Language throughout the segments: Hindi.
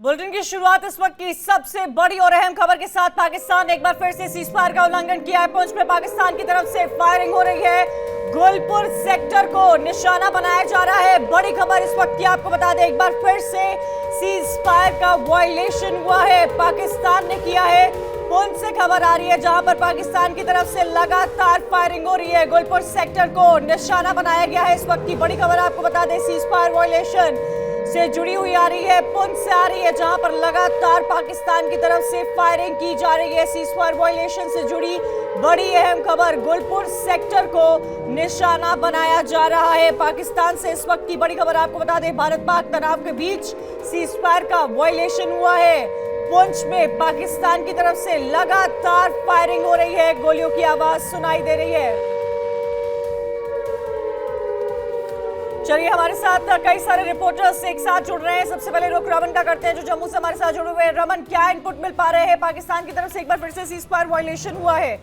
बुलेटिन की शुरुआत इस वक्त की सबसे बड़ी और अहम खबर के साथ। पाकिस्तान ने एक बार फिर से सीजफायर का उल्लंघन किया है। पुंछ में पाकिस्तान की तरफ से फायरिंग हो रही है। गुलपुर सेक्टर को निशाना बनाया जा रहा है। बड़ी खबर इस वक्त की आपको बता दें, एक बार फिर से सीजफायर का वायलेशन हुआ है, पाकिस्तान ने किया है। पुंछ से खबर आ रही है जहां पर पाकिस्तान की तरफ से लगातार फायरिंग हो रही है। गुलपुर सेक्टर को निशाना बनाया गया है। इस वक्त की बड़ी खबर आपको बता दें, सीजफायर वायलेशन से जुड़ी हुई आ रही है, पुंछ से आ रही है, जहां पर लगातार पाकिस्तान की तरफ से फायरिंग की जा रही है। सीजफायर वायलेशन से जुड़ी बड़ी अहम खबर, गुलपुर सेक्टर को निशाना बनाया जा रहा है पाकिस्तान से। इस वक्त की बड़ी खबर आपको बता दें, भारत पाक तनाव के बीच सीजफायर का वायलेशन हुआ है। पुंछ में पाकिस्तान की तरफ से लगातार फायरिंग हो रही है, गोलियों की आवाज सुनाई दे रही है। चलिए, हमारे साथ कई सारे रिपोर्टर्स एक साथ जुड़ रहे हैं। सबसे पहले रुख रमन का करते हैं जो जम्मू से हमारे साथ जुड़े हुए हैं। रमन, क्या इनपुट मिल पा रहे हैं? पाकिस्तान की तरफ से एक बार फिर से सीजफायर वायलेशन हुआ है।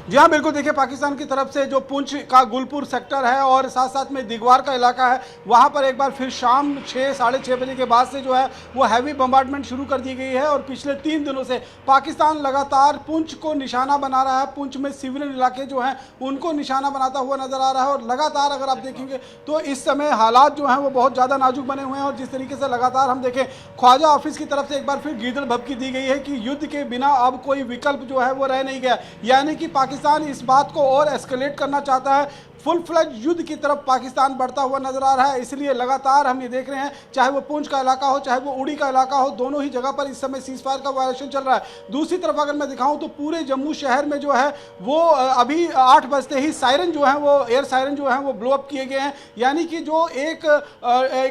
जी हाँ, बिल्कुल। देखिए, पाकिस्तान की तरफ से जो पुंछ का गुलपुर सेक्टर है और साथ साथ में दिगवार का इलाका है, वहाँ पर एक बार फिर शाम 6 साढ़े 6 बजे के बाद से जो है वो हैवी बम्बार्डमेंट शुरू कर दी गई है। और पिछले 3 दिनों से पाकिस्तान लगातार पुंछ को निशाना बना रहा है। पुंछ में सिविलियन इलाके जो हैं उनको निशाना बनाता हुआ नजर आ रहा है। और लगातार अगर आप देखेंगे तो इस समय हालात जो हैं वो बहुत ज़्यादा नाजुक बने हुए हैं। और जिस तरीके से लगातार हम देखें, ख्वाजा ऑफिस की तरफ से एक बार फिर गीदड़ भभकी दी गई है कि युद्ध के बिना अब कोई विकल्प जो है वो रह नहीं गया, यानी कि पाकिस्तान इस बात को और एस्केलेट करना चाहता है। फुल फ्लैज युद्ध की तरफ पाकिस्तान बढ़ता हुआ नजर आ रहा है। इसलिए लगातार हम ये देख रहे हैं, चाहे वो पुंछ का इलाका हो, चाहे वो उड़ी का इलाका हो, दोनों ही जगह पर इस समय सीजफायर का वायलेशन चल रहा है। दूसरी तरफ अगर मैं दिखाऊं तो पूरे जम्मू शहर में जो है वो अभी 8 बजते ही सायरन जो है वो एयर सायरन जो है वो ब्लो अप किए गए हैं। यानी कि जो एक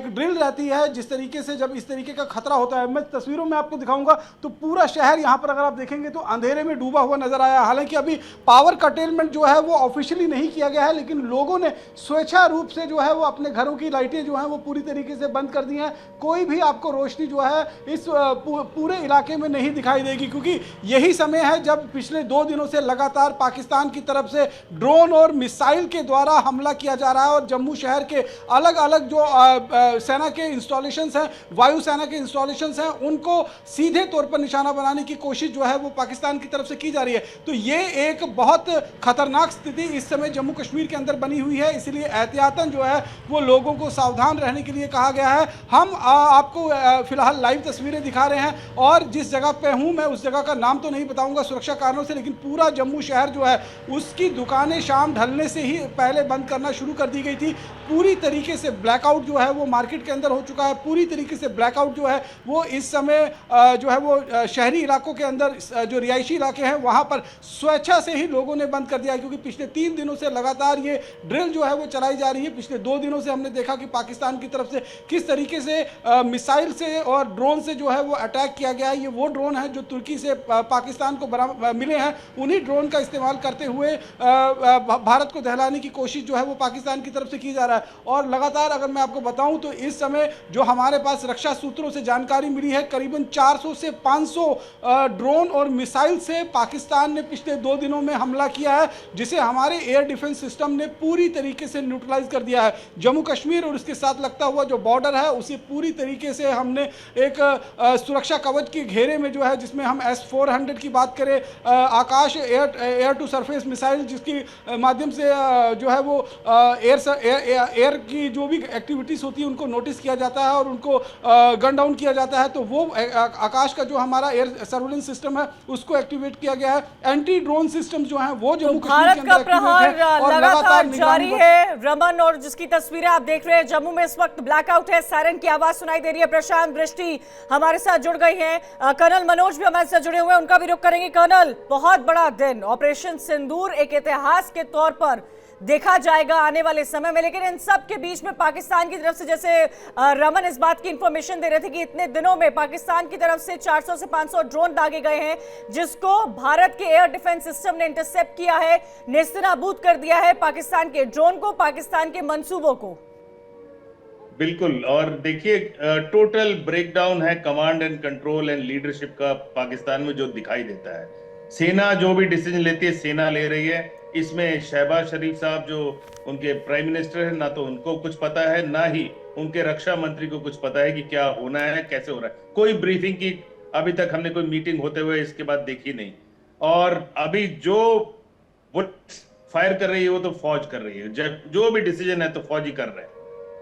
ड्रिल रहती है, जिस तरीके से जब इस तरीके का खतरा होता है, मैं तस्वीरों में आपको दिखाऊंगा तो पूरा शहर यहाँ पर अगर आप देखेंगे तो अंधेरे में डूबा हुआ नजर आया। हालांकि अभी पावर कर्टेलमेंट जो है वो ऑफिशियली नहीं किया गया है, लेकिन लोगों ने स्वेच्छा रूप से जो है वो अपने घरों की लाइटें जो हैं वो पूरी तरीके से बंद कर दी हैं। कोई भी आपको रोशनी जो है इस पूरे इलाके में नहीं दिखाई देगी, क्योंकि यही समय है जब पिछले 2 दिनों से लगातार पाकिस्तान की तरफ से ड्रोन और मिसाइल के द्वारा हमला किया जा रहा है। और जम्मू शहर के अलग अलग जो सेना के इंस्टॉलेशंस हैं, वायुसेना के इंस्टॉलेशंस हैं, उनको सीधे तौर पर निशाना बनाने की कोशिश जो है वो पाकिस्तान की तरफ से की जा रही है। तो ये एक बहुत खतरनाक स्थिति इस समय जम्मू कश्मीर के अंदर बनी हुई है। इसलिए एहतियातन जो है वो लोगों को सावधान रहने के लिए कहा गया है। हम आपको फिलहाल लाइव तस्वीरें दिखा रहे हैं और जिस जगह पे हूं मैं उस जगह का नाम तो नहीं बताऊंगा सुरक्षा कारणों से, लेकिन पूरा जम्मू शहर जो है उसकी दुकानें शाम ढलने से ही पहले बंद करना शुरू कर दी गई थी। पूरी तरीके से ब्लैकआउट जो है वो मार्केट के अंदर हो चुका है। पूरी तरीके से ब्लैकआउट जो है वो इस समय जो है वो शहरी इलाकों के अंदर जो रिहायशी इलाके हैं वहां पर स्वेच्छा से ही लोगों ने बंद कर दिया है, क्योंकि पिछले 3 दिनों से लगातार ये ड्रिल जो है वो चलाई जा रही है। पिछले 2 दिनों से हमने देखा कि पाकिस्तान की तरफ से किस तरीके से मिसाइल से और ड्रोन से जो है वो अटैक किया गया है। ये वो ड्रोन है जो तुर्की से पाकिस्तान को मिले हैं। उन्हीं ड्रोन का इस्तेमाल करते हुए भारत को दहलाने की कोशिश जो है वो पाकिस्तान की तरफ से की जा रहा है। और लगातार अगर मैं आपको बताऊं तो इस समय जो हमारे पास रक्षा सूत्रों से जानकारी मिली है, करीबन 400 से 500 ड्रोन और मिसाइल से पाकिस्तान ने पिछले 2 दिनों में हमला किया है, जिसे हमारे एयर डिफेंस सिस्टम ने पूरी तरीके से न्यूट्रलाइज कर दिया है। जम्मू कश्मीर और उसके साथ लगता हुआ जो बॉर्डर है उसे पूरी तरीके से हमने एक सुरक्षा कवच के घेरे में जो है, जिसमें हम S-400 की बात करें, आकाश एयर टू सरफेस मिसाइल, जिसकी माध्यम से जो है वो एयर की जो भी एक्टिविटीज होती है उनको नोटिस किया जाता है और उनको गन डाउन किया जाता है। तो वो आकाश का जो हमारा एयर सर्वेलेंस सिस्टम है उसको एक्टिवेट किया गया है। एंटी ड्रोन सिस्टम जो है वो जम्मू कश्मीर के अंदर एक्टिवेट है और लगातार जारी है। रमन, और जिसकी तस्वीरें आप देख रहे हैं, जम्मू में इस वक्त ब्लैकआउट है, सायरन की आवाज सुनाई दे रही है। प्रशांत दृष्टि हमारे साथ जुड़ गई हैं, कर्नल मनोज भी हमारे साथ जुड़े हुए हैं, उनका भी रुख करेंगे। कर्नल, बहुत बड़ा दिन, ऑपरेशन सिंदूर एक इतिहास के तौर पर देखा जाएगा आने वाले समय में, लेकिन इन सब के बीच में पाकिस्तान की तरफ से, जैसे रमन इस बात की इंफॉर्मेशन दे रहे थे कि इतने दिनों में पाकिस्तान की तरफ से 400 से 500 ड्रोन दागे गए हैं, जिसको भारत के एयर डिफेंस सिस्टम ने इंटरसेप्ट किया है, नेस्तनाबूद कर दिया है पाकिस्तान के ड्रोन को, पाकिस्तान के मंसूबों को। बिल्कुल, और देखिए टोटल ब्रेकडाउन है command and control and leadership का पाकिस्तान में जो दिखाई देता है। सेना जो भी डिसीजन लेती है सेना ले रही है। इसमें शहबाज शरीफ साहब जो उनके प्राइम मिनिस्टर हैं, ना तो उनको कुछ पता है, ना ही उनके रक्षा मंत्री को कुछ पता है कि क्या होना है, कैसे हो रहा है? कोई ब्रीफिंग की अभी तक हमने कोई मीटिंग होते हुए इसके बाद देखी नहीं। और अभी जो बुलेट्स फायर कर रही है वो तो फौज कर रही है, जो भी डिसीजन है तो फौज ही कर रहे हैं।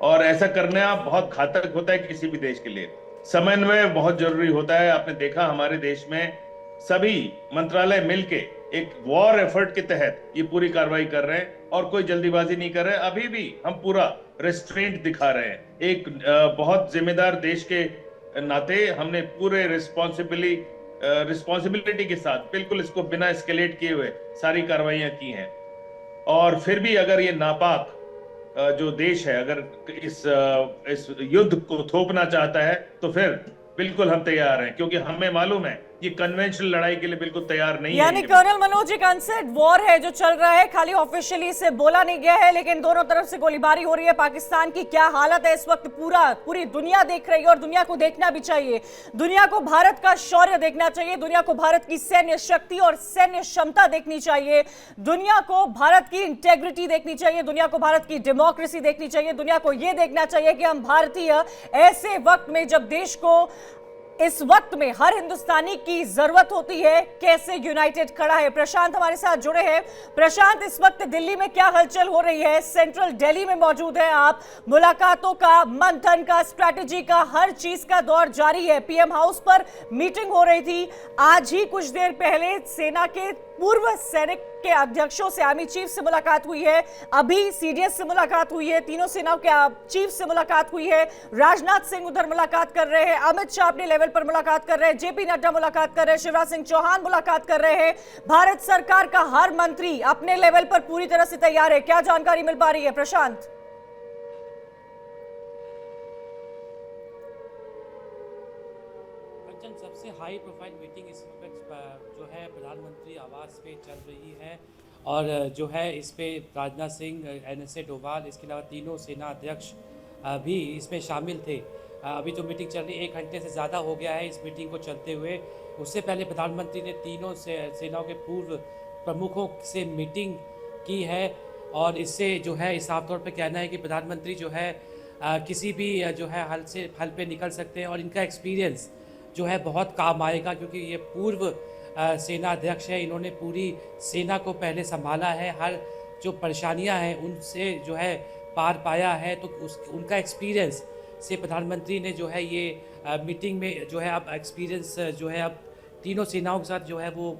और ऐसा करना बहुत घातक होता है किसी भी देश के लिए। समन्वय बहुत जरूरी होता है। आपने देखा हमारे देश में सभी मंत्रालय मिलके एक वॉर एफर्ट के तहत ये पूरी कार्रवाई कर रहे हैं और कोई जल्दीबाजी नहीं कर रहे हैं। अभी भी हम पूरा रेस्ट्रेंट दिखा रहे हैं। एक बहुत जिम्मेदार देश के नाते हमने पूरे रिस्पॉन्सिबिलिटी के साथ बिल्कुल इसको बिना एस्केलेट किए हुए सारी कार्रवाइयां की हैं। और फिर भी अगर ये नापाक जो देश है अगर इस युद्ध को थोपना चाहता है तो फिर बिल्कुल हम तैयार हैं, क्योंकि हमें मालूम है ये कन्वेंशनल लड़ाई के लिए बिल्कुल तैयार नहीं है। यानी कर्नल मनोज, एक अनसेड वॉर है जो चल रहा है, खाली ऑफिशियली इसे बोला नहीं गया है, लेकिन दोनों तरफ से गोलीबारी हो रही है। पाकिस्तान की क्या हालत है इस वक्त पूरी दुनिया देख रही है और दुनिया को देखना भी चाहिए। दुनिया को भारत का शौर्य देखना चाहिए, दुनिया को भारत की सैन्य शक्ति और सैन्य क्षमता देखनी चाहिए, दुनिया को भारत की इंटेग्रिटी देखनी चाहिए, दुनिया को भारत की डेमोक्रेसी देखनी चाहिए, दुनिया को यह देखना चाहिए कि हम भारतीय ऐसे वक्त में, जब देश को इस वक्त में हर हिंदुस्तानी की जरूरत होती है, कैसे यूनाइटेड खड़ा है। प्रशांत हमारे साथ जुड़े हैं। प्रशांत, इस वक्त दिल्ली में क्या हलचल हो रही है? सेंट्रल दिल्ली में मौजूद है आप। मुलाकातों का, मंथन का, स्ट्रैटेजी का, हर चीज का दौर जारी है। पीएम हाउस पर मीटिंग हो रही थी। आज ही कुछ देर पहले सेना के पूर्व सैनिक के अध्यक्षों से, आर्मी चीफ से मुलाकात हुई है। अभी सीडीएस से मुलाकात हुई है। तीनों सेनाओं के चीफ से मुलाकात हुई है। राजनाथ सिंह उधर मुलाकात कर रहे हैं, अमित शाह अपने लेवल पर मुलाकात कर रहे हैं, जेपी नड्डा मुलाकात कर रहे हैं, शिवराज सिंह चौहान मुलाकात कर रहे हैं। भारत सरकार का हर मंत्री अपने लेवल पर पूरी तरह से तैयार है। क्या जानकारी मिल पा रही है प्रशांत? सबसे हाई प्रोफाइल मीटिंग इस वक्त जो है प्रधानमंत्री आवास पे चल रही है और जो है इस पे राजनाथ सिंह, एनएसए डोभाल, इसके अलावा तीनों सेना अध्यक्ष भी इसमें शामिल थे। अभी जो मीटिंग चल रही है 1 घंटे से ज़्यादा हो गया है इस मीटिंग को चलते हुए। उससे पहले प्रधानमंत्री ने तीनों सेनाओं के पूर्व प्रमुखों से मीटिंग की है और इससे जो है इस साफ तौर पर कहना है कि प्रधानमंत्री जो है किसी भी जो है हल पे निकल सकते हैं और इनका एक्सपीरियंस जो है बहुत काम आएगा, क्योंकि ये पूर्व सेना अध्यक्ष है। इन्होंने पूरी सेना को पहले संभाला है, हर जो परेशानियां हैं उनसे जो है पार पाया है, तो उनका एक्सपीरियंस से प्रधानमंत्री ने जो है ये मीटिंग में जो है अब एक्सपीरियंस जो है अब तीनों सेनाओं के साथ जो है वो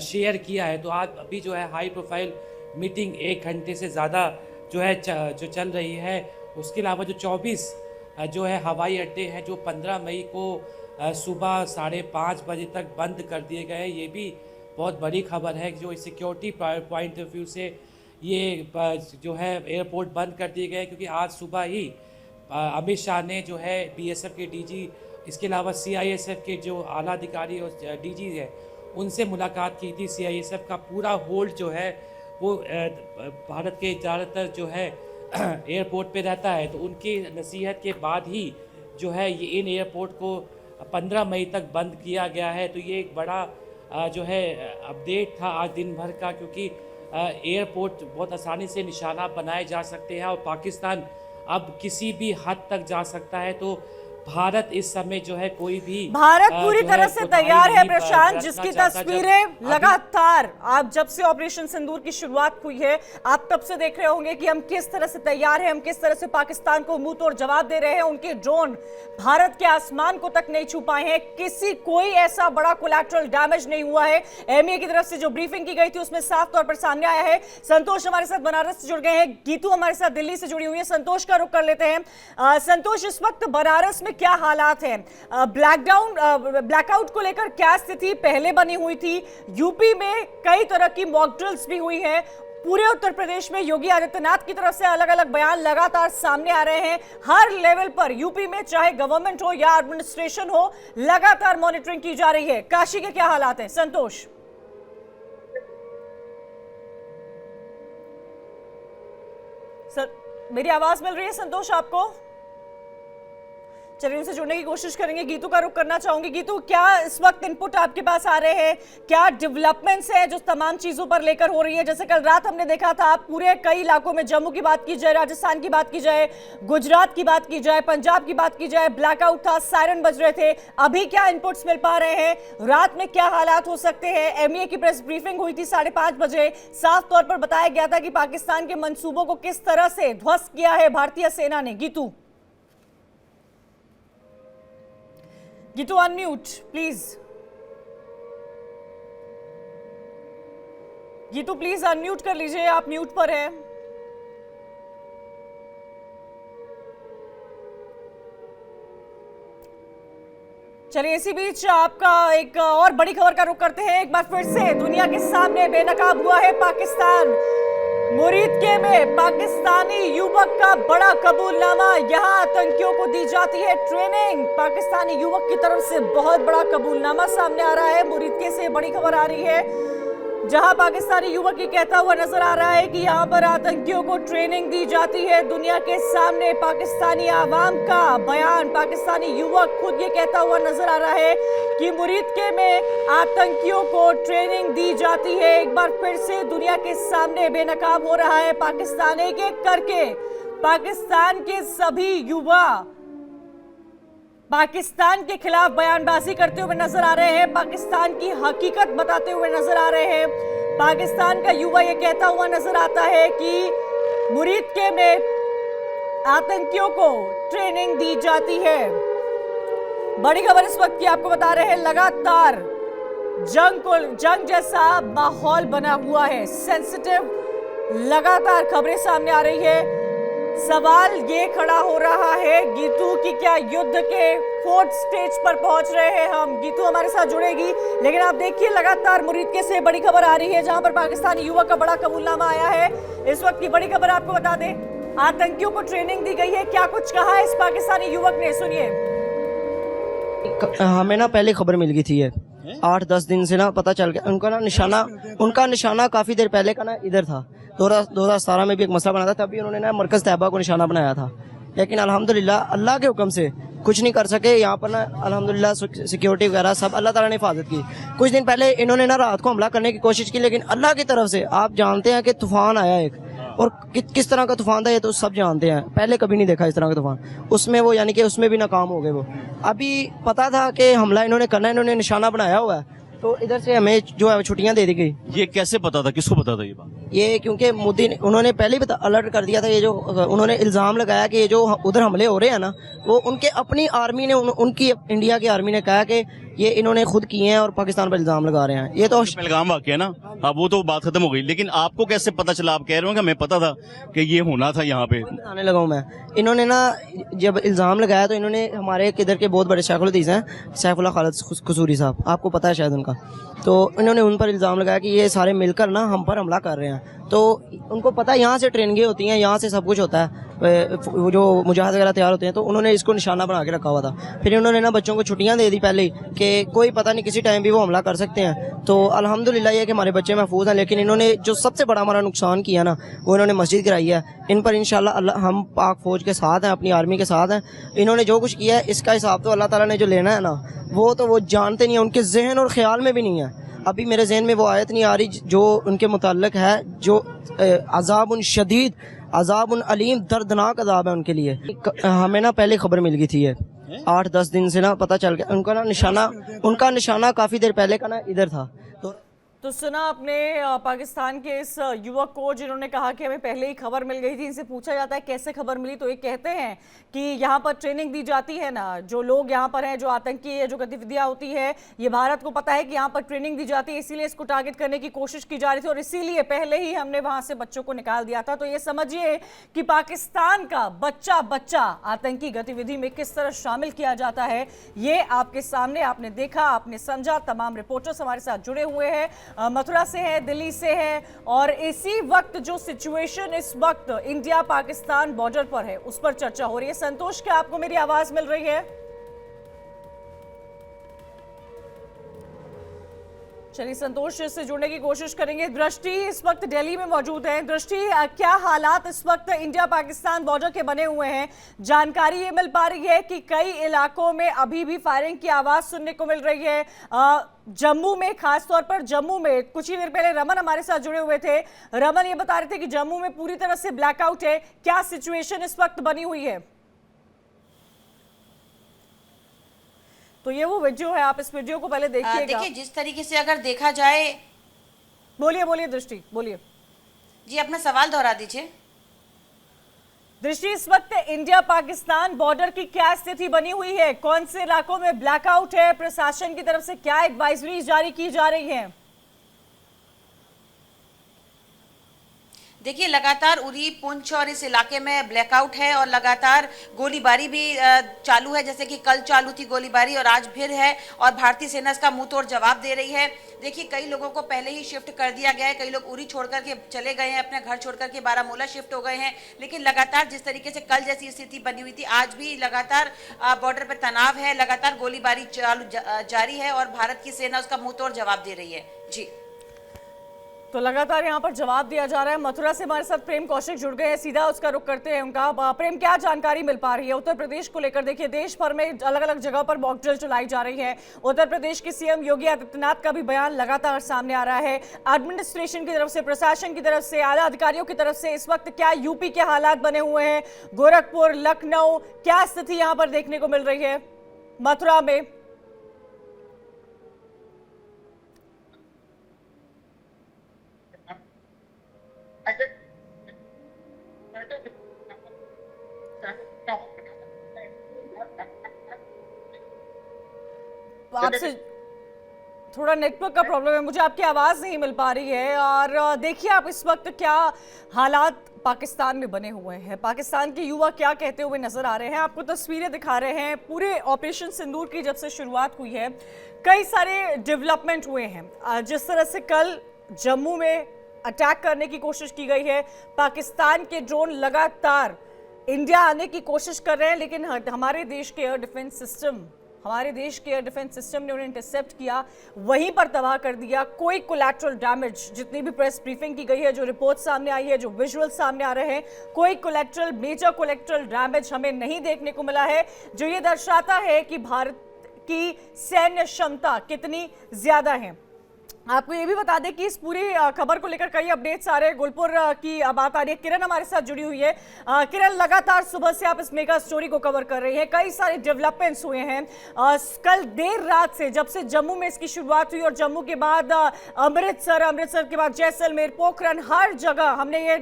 शेयर किया है। तो आज अभी जो है हाई प्रोफाइल मीटिंग 1 घंटे से ज़्यादा जो है जो चल रही है। उसके अलावा जो 24 जो है हवाई अड्डे हैं जो 15 मई को सुबह 5:30 बजे तक बंद कर दिए गए हैं। ये भी बहुत बड़ी खबर है जो सिक्योरिटी पॉइंट ऑफ व्यू से ये जो है एयरपोर्ट बंद कर दिए गए, क्योंकि आज सुबह ही अमित शाह ने जो है बीएसएफ के डीजी, इसके अलावा सीआईएसएफ के जो आला अधिकारी और डीजी है उनसे मुलाकात की थी। सीआईएसएफ का पूरा होल्ड जो है वो भारत के ज़्यादातर जो है एयरपोर्ट पे रहता है, तो उनकी नसीहत के बाद ही जो है ये इन एयरपोर्ट को 15 मई तक बंद किया गया है। तो ये एक बड़ा जो है अपडेट था आज दिन भर का, क्योंकि एयरपोर्ट बहुत आसानी से निशाना बनाए जा सकते हैं और पाकिस्तान अब किसी भी हद तक जा सकता है। तो भारत इस समय जो है कोई भी भारत पूरी तरह से तैयार है प्रशांत, जिसकी तस्वीरें लगातार आप जब से ऑपरेशन सिंदूर की शुरुआत हुई है आप तब से देख रहे होंगे कि हम किस तरह से तैयार हैं, हम किस तरह से पाकिस्तान को मुंह तोड़ जवाब दे रहे हैं। उनके ड्रोन भारत के आसमान को तक नहीं छू पाए हैं, कोई ऐसा बड़ा कोलैटरल डैमेज नहीं हुआ है। एमए की तरफ से जो ब्रीफिंग की गई थी उसमें साफ तौर पर सामने आया है। संतोष हमारे साथ बनारस से जुड़ गए हैं, गीतू हमारे साथ दिल्ली से जुड़ी हुई है। संतोष का रुख कर लेते हैं। संतोष, इस वक्त बनारस में क्या हालात हैं? ब्लैकआउट को लेकर क्या स्थिति पहले बनी हुई थी? यूपी में कई तरह की मॉक ड्रिल्स भी हुई हैं। पूरे उत्तर प्रदेश में योगी आदित्यनाथ की तरफ से अलग अलग बयान लगातार सामने आ रहे हैं। हर लेवल पर यूपी में चाहे गवर्नमेंट हो या एडमिनिस्ट्रेशन हो, लगातार मॉनिटरिंग की जा रही है। काशी के क्या हालात हैं संतोष? सर, मेरी आवाज मिल रही है संतोष आपको? चलिए उनसे जुड़ने की कोशिश करेंगे। गीतू का रुख करना चाहूंगी। गीतू, क्या इस वक्त इनपुट आपके पास आ रहे हैं? क्या डेवलपमेंट्स है जो तमाम चीजों पर लेकर हो रही है? जैसे कल रात हमने देखा था पूरे कई इलाकों में, जम्मू की बात की जाए, राजस्थान की बात की जाए, गुजरात की बात की जाए, पंजाब की बात की जाए, ब्लैकआउट था, सायरन बज रहे थे। अभी क्या इनपुट्स मिल पा रहे हैं? रात में क्या हालात हो सकते हैं? एमईए की प्रेस ब्रीफिंग हुई थी 5:30 बजे। साफ तौर पर बताया गया था कि पाकिस्तान के मंसूबों को किस तरह से ध्वस्त किया है भारतीय सेना ने। Geetu unmute please. Geetu please unmute कर लीजिए, आप म्यूट पर है। चलिए इसी बीच आपका एक और बड़ी खबर का रुख करते हैं। एक बार फिर से दुनिया के सामने बेनकाब हुआ है पाकिस्तान। मुरीदके में पाकिस्तानी युवक का बड़ा कबूलनामा। यहां आतंकियों को दी जाती है ट्रेनिंग। पाकिस्तानी युवक की तरफ से बहुत बड़ा कबूलनामा सामने आ रहा है। मुरीदके से बड़ी खबर आ रही है, जहां पाकिस्तानी युवक ये कहता हुआ नजर आ रहा है कि यहां पर आतंकियों को ट्रेनिंग दी जाती है। दुनिया के सामने पाकिस्तानी आवाम का बयान, पाकिस्तानी युवक खुद ये कहता हुआ नजर आ रहा है कि मुरीदके में आतंकियों को ट्रेनिंग दी जाती है। एक बार फिर से दुनिया के सामने बेनकाब हो रहा है पाकिस्तान। एक एक करके पाकिस्तान के सभी युवा पाकिस्तान के खिलाफ बयानबाजी करते हुए नजर आ रहे हैं, पाकिस्तान की हकीकत बताते हुए नजर आ रहे हैं। पाकिस्तान का युवा ये कहता हुआ नजर आता है कि मुरीदके में आतंकियों को ट्रेनिंग दी जाती है। बड़ी खबर इस वक्त की आपको बता रहे हैं, लगातार जंग जैसा माहौल बना हुआ है, सेंसिटिव लगातार खबरें सामने आ रही है। सवाल ये खड़ा हो रहा है गीतू कि क्या युद्ध के 4th स्टेज पर पहुंच रहे हैं हम? गीतू हमारे साथ जुड़ेगी, लेकिन आप देखिए लगातार मुरीदके से बड़ी खबर आ रही है, जहां पर पाकिस्तानी युवक का बड़ा कबूलनामा आया है। इस वक्त की बड़ी खबर आपको बता दें, आतंकियों को ट्रेनिंग दी गई है। क्या कुछ कहा है इस पाकिस्तानी युवक ने, सुनिए। हमें ना पहले खबर मिल गई थी, 8-10 दिन से ना पता चल गया। उनका निशाना काफी देर पहले का ना इधर था। 2017 में भी एक मसला बना था, तभी उन्होंने ना मरकज तैयबा को निशाना बनाया था। लेकिन अल्हम्दुलिल्लाह अल्लाह के हुक्म से कुछ नहीं कर सके। यहाँ पर ना अल्हम्दुलिल्लाह सिक्योरिटी वगैरह सब अल्लाह ताला ने हिफाजत की। कुछ दिन पहले इन्होंने ना रात को हमला करने की कोशिश की, लेकिन अल्लाह की तरफ से आप जानते हैं कि तूफान आया एक, और किस तरह का तूफान था ये तो सब जानते हैं। पहले कभी नहीं देखा इस तरह का तूफान। उसमें वो यानी कि उसमें भी नाकाम हो गए वो। अभी पता था कि हमला इन्होंने करना है, इन्होंने निशाना बनाया हुआ है, तो इधर से हमें जो है छुट्टियां दे दी गई। ये कैसे पता था, किसको पता था ये बात? ये क्योंकि मोदी उन्होंने पहले ही अलर्ट कर दिया था। ये जो उन्होंने इल्ज़ाम लगाया कि ये जो उधर हमले हो रहे हैं ना, वो उनके अपनी आर्मी ने उनकी इंडिया की आर्मी ने कहा कि ये इन्होंने खुद किए हैं और पाकिस्तान पर इल्ज़ाम लगा रहे हैं। ये तो पहलगाम वाक़या ना, अब वो तो बात खत्म हो गई, लेकिन आपको कैसे पता चला? आप कह रहे हो कि हमें पता था कि ये होना था यहाँ पे। बताने लगा हूँ मैं। इन्होंने ना जब इल्ज़ाम लगाया तो इन्होंने हमारे किधर के बहुत बड़े शेखुल हदीस हैं, सैफुल्लाह खालिद कसूरी साहब, आपको पता है शायद उनका, तो इन्होंने उन पर इल्ज़ाम लगाया कि ये सारे मिलकर ना हम पर हमला कर रहे हैं। तो उनको पता है यहाँ से ट्रेनिंगें होती हैं, यहाँ से सब कुछ होता है, वो जो मुजाहिद वगैरह तैयार होते हैं, तो उन्होंने इसको निशाना बना के रखा हुआ था। फिर उन्होंने ना बच्चों को छुट्टियां दे दी पहले ही कि कोई पता नहीं किसी टाइम भी वो हमला कर सकते हैं। तो अल्हम्दुलिल्लाह ये कि हमारे बच्चे महफूज हैं। लेकिन इन्होंने जो सबसे बड़ा हमारा नुकसान किया ना, वो इन्होंने मस्जिद गिराई है। इन पर इंशाल्लाह हम पाक फौज के साथ हैं, अपनी आर्मी के साथ हैं। इन्होंने जो कुछ किया है इसका हिसाब तो अल्लाह ताला ने जो लेना है ना, वो जानते नहीं है, उनके जहन और ख्याल में भी नहीं है। अभी मेरे जहन में वो आयत नहीं आ रही जो उनके मुताल्लिक है, जो अज़ाबुन शदीद, अज़ाबुन अलीम, दर्दनाक अज़ाब है उनके लिए। हमें ना पहले खबर मिल गई थी, 8-10 दिन से ना पता चल गया। उनका निशाना काफी देर पहले का ना इधर था। तो सुना आपने पाकिस्तान के इस युवक को, जिन्होंने कहा कि हमें पहले ही खबर मिल गई थी। इनसे पूछा जाता है कैसे खबर मिली, तो ये कहते हैं कि यहाँ पर ट्रेनिंग दी जाती है ना, जो लोग यहाँ पर हैं, जो आतंकी है, जो गतिविधियाँ होती है, ये भारत को पता है कि यहाँ पर ट्रेनिंग दी जाती है, इसीलिए इसको टारगेट करने की कोशिश की जा रही थी और इसीलिए पहले ही हमने वहाँ से बच्चों को निकाल दिया था। तो ये समझिए कि पाकिस्तान का बच्चा आतंकी गतिविधि में किस तरह शामिल किया जाता है, ये आपके सामने आपने देखा, आपने समझा। तमाम रिपोर्टर्स हमारे साथ जुड़े हुए हैं, मथुरा से है, दिल्ली से है, और इसी वक्त जो सिचुएशन इस वक्त इंडिया पाकिस्तान बॉर्डर पर है उस पर चर्चा हो रही है। संतोष, क्या आपको मेरी आवाज मिल रही है? चलिए संतोष से जुड़ने की कोशिश करेंगे। दृष्टि इस वक्त दिल्ली में मौजूद है। दृष्टि, क्या हालात इस वक्त इंडिया पाकिस्तान बॉर्डर के बने हुए हैं? जानकारी ये मिल पा रही है कि कई इलाकों में अभी भी फायरिंग की आवाज सुनने को मिल रही है। जम्मू में, खासतौर पर जम्मू में, कुछ ही देर पहले रमन हमारे साथ जुड़े हुए थे। रमन ये बता रहे थे कि जम्मू में पूरी तरह से ब्लैकआउट है। क्या सिचुएशन इस वक्त बनी हुई है? तो ये वो वीडियो है, आप इस वीडियो को पहले देखिएगा। देखिए, जिस तरीके से अगर देखा जाए। बोलिए दृष्टि, बोलिए जी, अपना सवाल दोहरा दीजिए। दृष्टि, इस वक्त इंडिया पाकिस्तान बॉर्डर की क्या स्थिति बनी हुई है? कौन से इलाकों में ब्लैकआउट है? प्रशासन की तरफ से क्या एडवाइजरी जारी की जा रही है? देखिए, लगातार उरी, पुंछ और इस इलाके में ब्लैकआउट है और लगातार गोलीबारी भी चालू है। जैसे कि कल चालू थी गोलीबारी और आज फिर है और भारतीय सेना इसका मुंह तोड़ जवाब दे रही है। देखिए, कई लोगों को पहले ही शिफ्ट कर दिया गया है। कई लोग उरी छोड़कर के चले गए हैं, अपने घर छोड़कर के बारामूला शिफ्ट हो गए हैं। लेकिन लगातार जिस तरीके से कल जैसी स्थिति बनी हुई थी, आज भी लगातार बॉर्डर पर तनाव है, लगातार गोलीबारी जारी है और भारत की सेना उसका मुंह तोड़ जवाब दे रही है। जी, तो लगातार यहाँ पर जवाब दिया जा रहा है। मथुरा से हमारे साथ प्रेम कौशिक जुड़ गए हैं, सीधा उसका रुख करते हैं उनका। प्रेम, क्या जानकारी मिल पा रही है उत्तर प्रदेश को लेकर? देखिए, देश भर में अलग अलग जगह पर मॉक ड्रिल चलाई जा रही है। उत्तर प्रदेश के सीएम योगी आदित्यनाथ का भी बयान लगातार सामने आ रहा है। एडमिनिस्ट्रेशन की तरफ से, प्रशासन की तरफ से, आला अधिकारियों की तरफ से इस वक्त क्या यूपी के हालात बने हुए हैं? गोरखपुर, लखनऊ, क्या स्थिति यहाँ पर देखने को मिल रही है? मथुरा में आपसे थोड़ा नेटवर्क का प्रॉब्लम है, मुझे आपकी आवाज नहीं मिल पा रही है। और देखिए, आप इस वक्त क्या हालात पाकिस्तान में बने हुए हैं, पाकिस्तान के युवा क्या कहते हुए नजर आ रहे हैं, आपको तस्वीरें दिखा रहे हैं। पूरे ऑपरेशन सिंदूर की जब से शुरुआत हुई है, कई सारे डेवलपमेंट हुए हैं। जिस तरह से कल जम्मू में अटैक करने की कोशिश की गई है, पाकिस्तान के ड्रोन लगातार इंडिया आने की कोशिश कर रहे हैं, लेकिन हमारे देश के एयर डिफेंस सिस्टम ने उन्हें इंटरसेप्ट किया, वहीं पर तबाह कर दिया। कोई कोलैटरल डैमेज, जितनी भी प्रेस ब्रीफिंग की गई है, जो रिपोर्ट सामने आई है, जो विजुअल सामने आ रहे हैं, कोई मेजर कोलैटरल डैमेज हमें नहीं देखने को मिला है, जो ये दर्शाता है कि भारत की सैन्य क्षमता कितनी ज्यादा है। आपको ये भी बता दें कि इस पूरी खबर को लेकर कई अपडेट्स आ रहे हैं। गुलपुर की बात आ रही है, किरण हमारे साथ जुड़ी हुई है। किरण, लगातार सुबह से आप इस मेगा स्टोरी को कवर कर रही हैं, कई सारे डेवलपमेंट्स हुए हैं। कल देर रात से, जब से जम्मू में इसकी शुरुआत हुई और जम्मू के बाद अमृतसर के बाद जैसलमेर, पोखरण, हर जगह हमने ये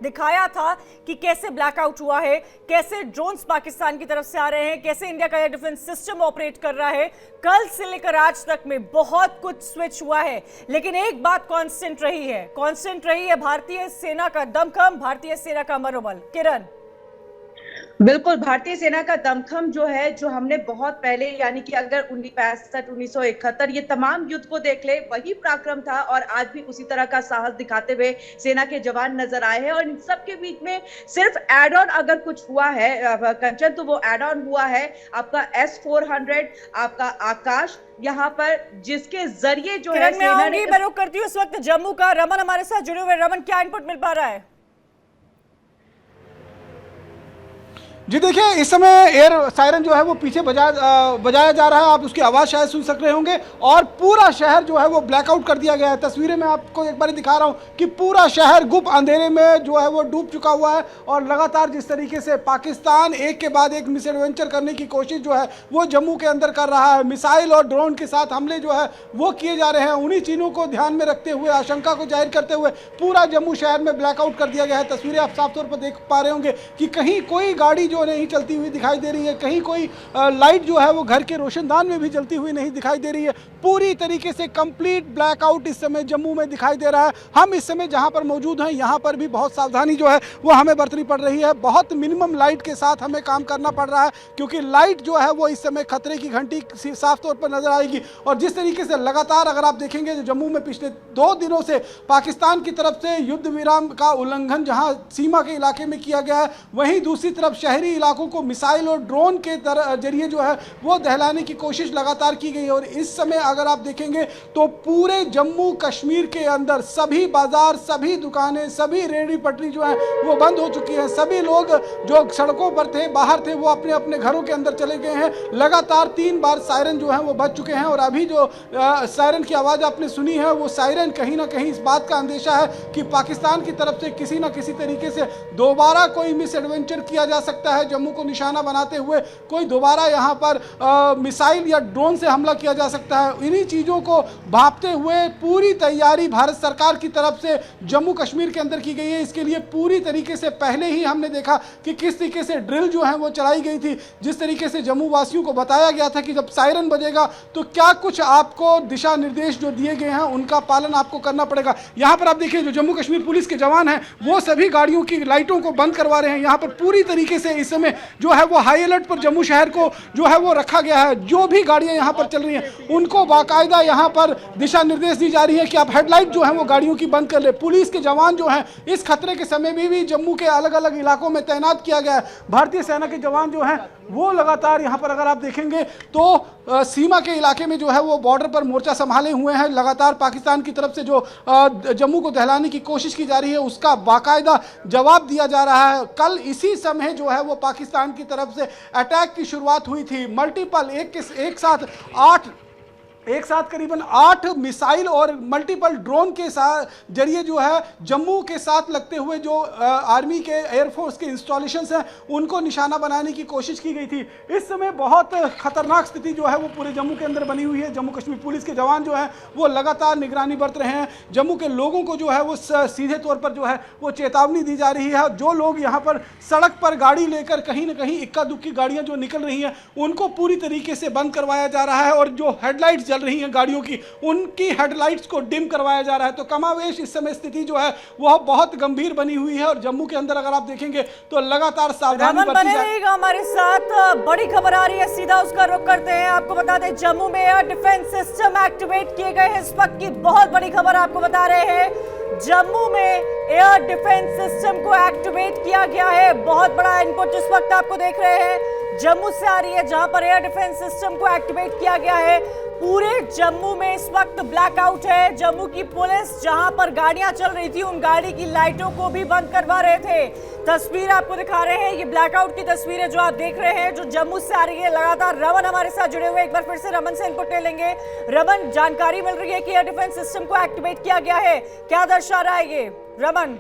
दिखाया था कि कैसे ब्लैकआउट हुआ है, कैसे ड्रोन्स पाकिस्तान की तरफ से आ रहे हैं, कैसे इंडिया का एयर डिफेंस सिस्टम ऑपरेट कर रहा है। कल से लेकर आज तक में बहुत कुछ स्विच हुआ है, लेकिन एक बात कांस्टेंट रही है भारतीय सेना का दमखम, भारतीय सेना का मनोबल। किरण, बिल्कुल, भारतीय सेना का दमखम जो है, जो हमने बहुत पहले, यानी कि अगर 1965, 1971 ये तमाम युद्ध को देख ले, वही पराक्रम था और आज भी उसी तरह का साहस दिखाते हुए सेना के जवान नजर आए हैं। और इन सब के बीच में सिर्फ एड ऑन अगर कुछ हुआ है कंचन, तो वो एड ऑन हुआ है आपका S-400, आपका आकाश, यहाँ पर जिसके जरिए जो है सेना ने। मैं रुक करती हूँ इस वक्त जम्मू का। रमन हमारे साथ जुड़े हुए। रमन, क्या इनपुट मिल पा रहा है? जी देखिए, इस समय एयर सायरन जो है वो पीछे बजाया जा रहा है, आप उसकी आवाज़ शायद सुन सक रहे होंगे। और पूरा शहर जो है वो ब्लैकआउट कर दिया गया है। तस्वीरें मैं आपको एक बार दिखा रहा हूँ कि पूरा शहर गुप्त अंधेरे में जो है वो डूब चुका हुआ है। और लगातार जिस तरीके से पाकिस्तान एक के बाद एक मिस एडवेंचर करने की कोशिश जो है वो जम्मू के अंदर कर रहा है, मिसाइल और ड्रोन के साथ हमले जो है वो किए जा रहे हैं। उन्हीं चीज़ों को ध्यान में रखते हुए, आशंका को जाहिर करते हुए पूरा जम्मू शहर में ब्लैकआउट कर दिया गया है। तस्वीरें आप साफ तौर पर देख पा रहे होंगे कि कहीं कोई गाड़ी जो नहीं चलती हुई दिखाई दे रही है, कहीं कोई लाइट जो है वो घर के रोशनदान में भी जलती हुई नहीं दिखाई दे रही है। पूरी तरीके से कंप्लीट ब्लैकआउट इस समय जम्मू में दिखाई दे रहा है। हम इस समय जहां पर मौजूद हैं, यहां पर भी बहुत सावधानी जो है वो हमें बरतनी पड़ रही है। बहुत मिनिमम लाइट के साथ हमें काम करना पड़ रहा है, क्योंकि लाइट जो है वो इस समय खतरे की घंटी साफ तौर पर नजर आएगी। और जिस तरीके से लगातार अगर आप देखेंगे, जम्मू में पिछले 2 दिनों से पाकिस्तान की तरफ से युद्ध विराम का उल्लंघन जहां सीमा के इलाके में किया गया है, वहीं दूसरी तरफ शहरी शहरी इलाकों को मिसाइल और ड्रोन के जरिए जो है वो दहलाने की कोशिश लगातार की गई है। और इस समय अगर आप देखेंगे तो पूरे जम्मू कश्मीर के अंदर सभी बाजार, सभी दुकानें, सभी रेहड़ी पटरी जो है वो बंद हो चुकी है। सभी लोग जो सड़कों पर थे, बाहर थे, वो अपने अपने घरों के अंदर चले गए हैं। लगातार 3 बार सायरन जो है वो बज चुके हैं और अभी जो सायरन की आवाज़ आपने सुनी है वो सायरन कहीं ना कहीं इस बात का अंदेशा है कि पाकिस्तान की तरफ से किसी ना किसी तरीके से दोबारा कोई मिस एडवेंचर किया जा सकता है। जम्मू को निशाना बनाते हुए कोई दोबारा यहाँ पर मिसाइल या ड्रोन से हमला किया जा सकता है। इन्हीं चीज़ों को भांपते हुए पूरी तैयारी भारत सरकार की तरफ से जम्मू कश्मीर के अंदर की गई है। इसके लिए पूरी तरीके से पहले ही हमने देखा कि किस तरीके से ड्रिल जो है वो चलाई गई थी। जिस तरीके से जम्मू वासियों को बताया गया था कि जब सायरन बजेगा तो क्या कुछ आपको दिशा निर्देश जो दिए गए हैं उनका पालन आपको करना पड़ेगा। यहाँ पर आप देखिए जो जम्मू कश्मीर पुलिस के जवान हैं वो सभी गाड़ियों की लाइटों को बंद करवा रहे हैं। यहाँ पर पूरी तरीके से इस समय जो है वो हाई अलर्ट पर जम्मू शहर को जो है वो रखा गया है। जो भी गाड़ियाँ यहाँ पर चल रही हैं उनको बाकायदा यहाँ पर दिशा निर्देश दी जा रही है कि आप हेडलाइट जो है वो गाड़ियों की बंद कर ले। पुलिस के जवान जो हैं इस खतरे के समय में भी जम्मू के अलग अलग इलाकों में तैनात किया गया है। भारतीय सेना के जवान जो हैं वो लगातार यहाँ पर अगर आप देखेंगे तो सीमा के इलाके में जो है वो बॉर्डर पर मोर्चा संभाले हुए हैं। लगातार पाकिस्तान की तरफ से जो जम्मू को दहलाने की कोशिश की जा रही है उसका बाकायदा जवाब दिया जा रहा है। कल इसी समय जो है वो पाकिस्तान की तरफ से अटैक की शुरुआत हुई थी। मल्टीपल एक साथ करीबन 8 मिसाइल और मल्टीपल ड्रोन के साथ जरिए जो है जम्मू के साथ लगते हुए जो आर्मी के एयरफोर्स के इंस्टॉलेशंस हैं उनको निशाना बनाने की कोशिश की गई थी। इस समय बहुत खतरनाक स्थिति जो है वो पूरे जम्मू के अंदर बनी हुई है। जम्मू कश्मीर पुलिस के जवान जो हैं वो लगातार निगरानी बरत रहे हैं। जम्मू के लोगों को जो है वो सीधे तौर पर जो है वो चेतावनी दी जा रही है। जो लोग यहाँ पर सड़क पर गाड़ी लेकर कहीं ना कहीं इक्का दुक्की गाड़ियाँ जो निकल रही हैं उनको पूरी तरीके से बंद करवाया जा रहा है और जो हेडलाइट्स चल रही हैं गाड़ियों की उनकी हेडलाइट्स को डिम करवाया जा रहा है। तो कमावेश इस समय स्थिति जो है वह बहुत गंभीर बनी हुई है और जम्मू के अंदर अगर आप देखेंगे तो लगातार सावधानी बने रहिएगा हमारे साथ। बड़ी खबर आ रही है, सीधा उसका रुख करते हैं। आपको बता दें जम्मू में एयर डिफेंस सिस्टम एक्टिवेट किए गए हैं। इस वक्त की बहुत बड़ी खबर आपको बता रहे हैं, जम्मू में एयर डिफेंस सिस्टम को एक्टिवेट किया गया है। बहुत बड़ा इनपुट इस वक्त आपको देख रहे हैं जम्मू से आ रही है जहां पर एयर डिफेंस सिस्टम को एक्टिवेट किया गया है। पूरे जम्मू में इस वक्त ब्लैकआउट है। जम्मू की पुलिस जहां पर गाड़ियां चल रही थी उन गाड़ी की लाइटों को भी बंद करवा रहे थे। तस्वीर आपको दिखा रहे हैं, ये ब्लैकआउट की तस्वीरें जो आप देख रहे हैं जो जम्मू से आ रही है। लगातार रमन हमारे साथ जुड़े हुए, एक बार फिर से रमन से इनपुट ले लेंगे। रमन, जानकारी मिल रही है कि एयर डिफेंस सिस्टम को एक्टिवेट किया गया है, क्या दर्शा रहा है ये? रमन।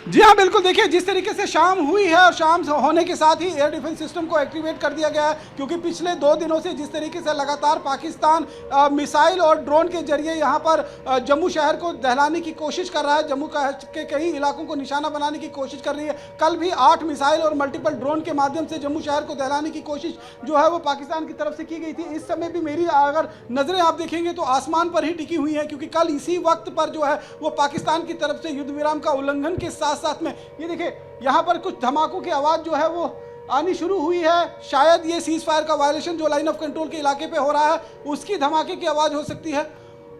जी हाँ बिल्कुल, देखिए जिस तरीके से शाम हुई है और शाम होने के साथ ही एयर डिफेंस सिस्टम को एक्टिवेट कर दिया गया है क्योंकि पिछले 2 दिनों से जिस तरीके से लगातार पाकिस्तान मिसाइल और ड्रोन के जरिए यहाँ पर जम्मू शहर को दहलाने की कोशिश कर रहा है, जम्मू के कई इलाकों को निशाना बनाने की कोशिश कर रही है। कल भी 8 मिसाइल और मल्टीपल ड्रोन के माध्यम से जम्मू शहर को दहलाने की कोशिश जो है वो पाकिस्तान की तरफ से की गई थी। इस समय भी मेरी अगर नज़रें आप देखेंगे तो आसमान पर ही टिकी हुई है क्योंकि कल इसी वक्त पर जो है वो पाकिस्तान की तरफ से युद्ध विराम का उल्लंघन के साथ में ये देखिए यहाँ पर कुछ धमाकों की आवाज़ जो है वो आनी शुरू हुई है। शायद ये सीज फायर का वायलेशन जो लाइन ऑफ कंट्रोल के इलाके पे हो रहा है उसकी धमाके की आवाज़ हो सकती है।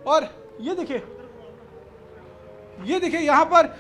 और ये देखिए यहाँ पर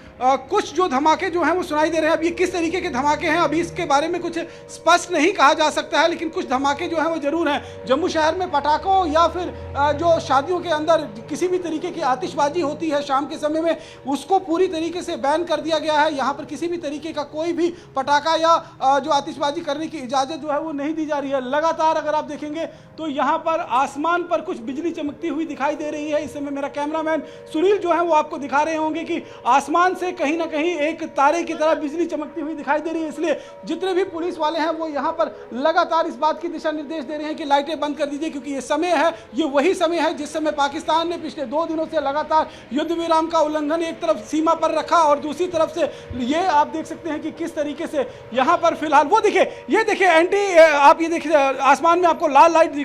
कुछ जो धमाके जो हैं वो सुनाई दे रहे हैं। अब ये किस तरीके के धमाके हैं अभी इसके बारे में कुछ स्पष्ट नहीं कहा जा सकता है, लेकिन कुछ धमाके जो हैं वो जरूर हैं। जम्मू शहर में पटाखों या फिर जो शादियों के अंदर किसी भी तरीके की आतिशबाजी होती है शाम के समय में उसको पूरी तरीके से बैन कर दिया गया है। यहाँ पर किसी भी तरीके का कोई भी पटाखा या जो आतिशबाजी करने की इजाज़त जो है वो नहीं दी जा रही है। लगातार अगर आप देखेंगे तो यहाँ पर आसमान पर कुछ बिजली चमकती हुई दिखाई दे रही है। इस समय मेरा कैमरामैन सुनील जो है वो आपको दिखा रहे होंगे कि आसमान से कहीं ना कहीं एक तारे की तरह बिजली चमकती हुई दिखाई दे रही है। इसलिए जितने भी पुलिस वाले हैं वो यहाँ पर लगातार इस बात की दिशा निर्देश दे रहे हैं कि लाइटें बंद कर दीजिए क्योंकि ये समय है, ये वही समय है जिस समय पाकिस्तान ने पिछले 2 दिनों से लगातार युद्ध विराम का उल्लंघन एक तरफ सीमा पर रखा और दूसरी तरफ से ये आप देख सकते हैं कि किस तरीके से यहाँ पर फिलहाल वो देखिए, ये देखिए आप ये देखिए आसमान में आपको लाल लाइट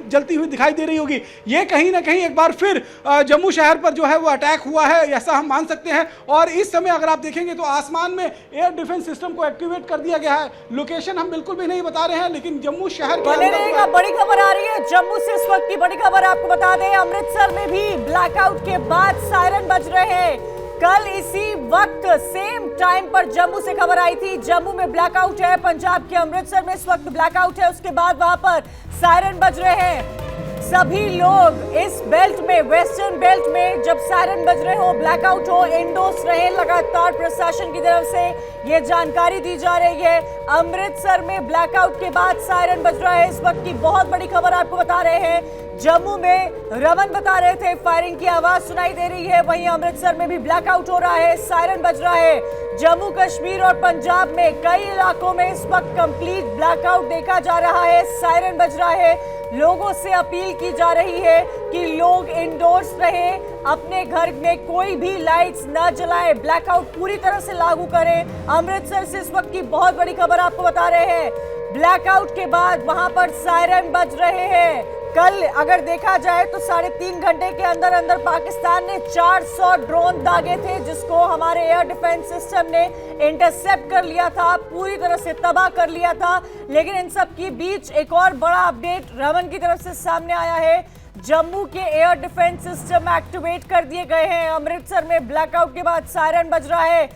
जलती हुई दिखाई दे रही होगी। ये कहीं ना कहीं एक बार फिर जम्मू शहर पर जो है वो अटैक हुआ है ऐसा हम मान सकते हैं। और इस समय अगर आप देखेंगे तो आसमान में एयर डिफेंस सिस्टम को एक्टिवेट कर दिया गया है। लोकेशन हम बिल्कुल भी नहीं बता रहे हैं लेकिन जम्मू शहर के अंदर बड़ी खबर आ रही है जम्मू से। इस वक्त की बड़ी खबर आपको बता दें, अमृतसर में भी ब्लैकआउट के बाद सायरन बज रहे हैं। कल इसी वक्त सेम टाइम पर जम्मू से खबर आई थी, जम्मू में ब्लैकआउट है। पंजाब के अमृतसर में इस वक्त ब्लैकआउट है। उसके बाद वहां पर सायरन बज रहे हैं। सभी लोग इस बेल्ट में, वेस्टर्न बेल्ट में जब सायरन बज रहे हो, ब्लैकआउट हो, इंडोर्स रहे। लगातार प्रशासन की तरफ से ये जानकारी दी जा रही है। अमृतसर में ब्लैकआउट के बाद सायरन बज रहा है। इस वक्त की बहुत बड़ी खबर आपको बता रहे हैं। जम्मू में रमन बता रहे थे फायरिंग की आवाज सुनाई दे रही है, वहीं अमृतसर में भी ब्लैकआउट हो रहा है, सायरन बज रहा है। जम्मू कश्मीर और पंजाब में कई इलाकों में इस वक्त कंप्लीट ब्लैकआउट देखा जा रहा है, सायरन बज रहा है। लोगों से अपील की जा रही है कि लोग इंडोर्स रहें, अपने घर में कोई भी लाइट्स न जलाएं, ब्लैकआउट पूरी तरह से लागू करें। अमृतसर से इस वक्त की बहुत बड़ी खबर आपको बता रहे हैं। ब्लैकआउट के बाद वहां पर सायरन बज रहे हैं। कल अगर देखा जाए तो 3.5 घंटे के अंदर अंदर पाकिस्तान ने 400 ड्रोन दागे थे, जिसको हमारे एयर डिफेंस सिस्टम ने इंटरसेप्ट कर लिया था, पूरी तरह से तबाह कर लिया था। लेकिन इन सब के बीच एक और बड़ा अपडेट रमन की तरफ से सामने आया है। जम्मू के एयर डिफेंस सिस्टम एक्टिवेट कर दिए गए हैं। अमृतसर में ब्लैकआउट के बाद सायरन बज रहा है।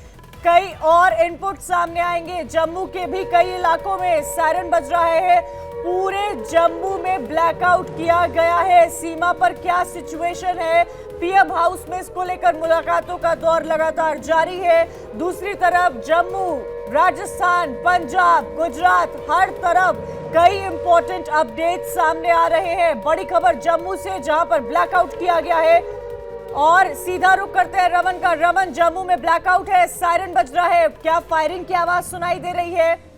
कई और इनपुट सामने आएंगे। जम्मू के भी कई इलाकों में सायरन बज रहा है। पूरे जम्मू में ब्लैकआउट किया गया है। सीमा पर क्या सिचुएशन है, पीएम हाउस में इसको लेकर मुलाकातों का दौर लगातार जारी है। दूसरी तरफ जम्मू, राजस्थान, पंजाब, गुजरात, हर तरफ कई इंपॉर्टेंट अपडेट सामने आ रहे हैं। बड़ी खबर जम्मू से, जहां पर ब्लैकआउट किया गया है। और सीधा रुख करते हैं रमन का। रमन, जम्मू में ब्लैकआउट है, सायरन बज रहा है, क्या फायरिंग की आवाज सुनाई दे रही है?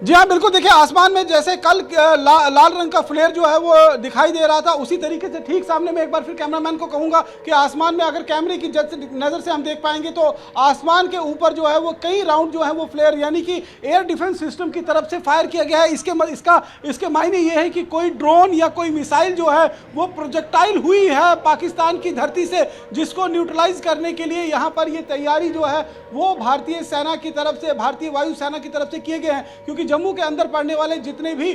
जी हाँ, बिल्कुल। देखिए, आसमान में जैसे कल लाल रंग का फ्लेयर जो है वो दिखाई दे रहा था, उसी तरीके से ठीक सामने में एक बार फिर कैमरामैन को कहूंगा कि आसमान में अगर कैमरे की नज़र से हम देख पाएंगे तो आसमान के ऊपर जो है वो कई राउंड जो है वो फ्लेयर यानी कि एयर डिफेंस सिस्टम की तरफ से फायर किया गया है। इसके मायने ये है कि कोई ड्रोन या कोई मिसाइल जो है वो प्रोजेक्टाइल हुई है पाकिस्तान की धरती से, जिसको न्यूट्रलाइज करने के लिए यहाँ पर ये तैयारी जो है वो भारतीय सेना की तरफ से, भारतीय वायु सेना की तरफ से किए गए हैं। क्योंकि जम्मू के अंदर पड़ने वाले जितने भी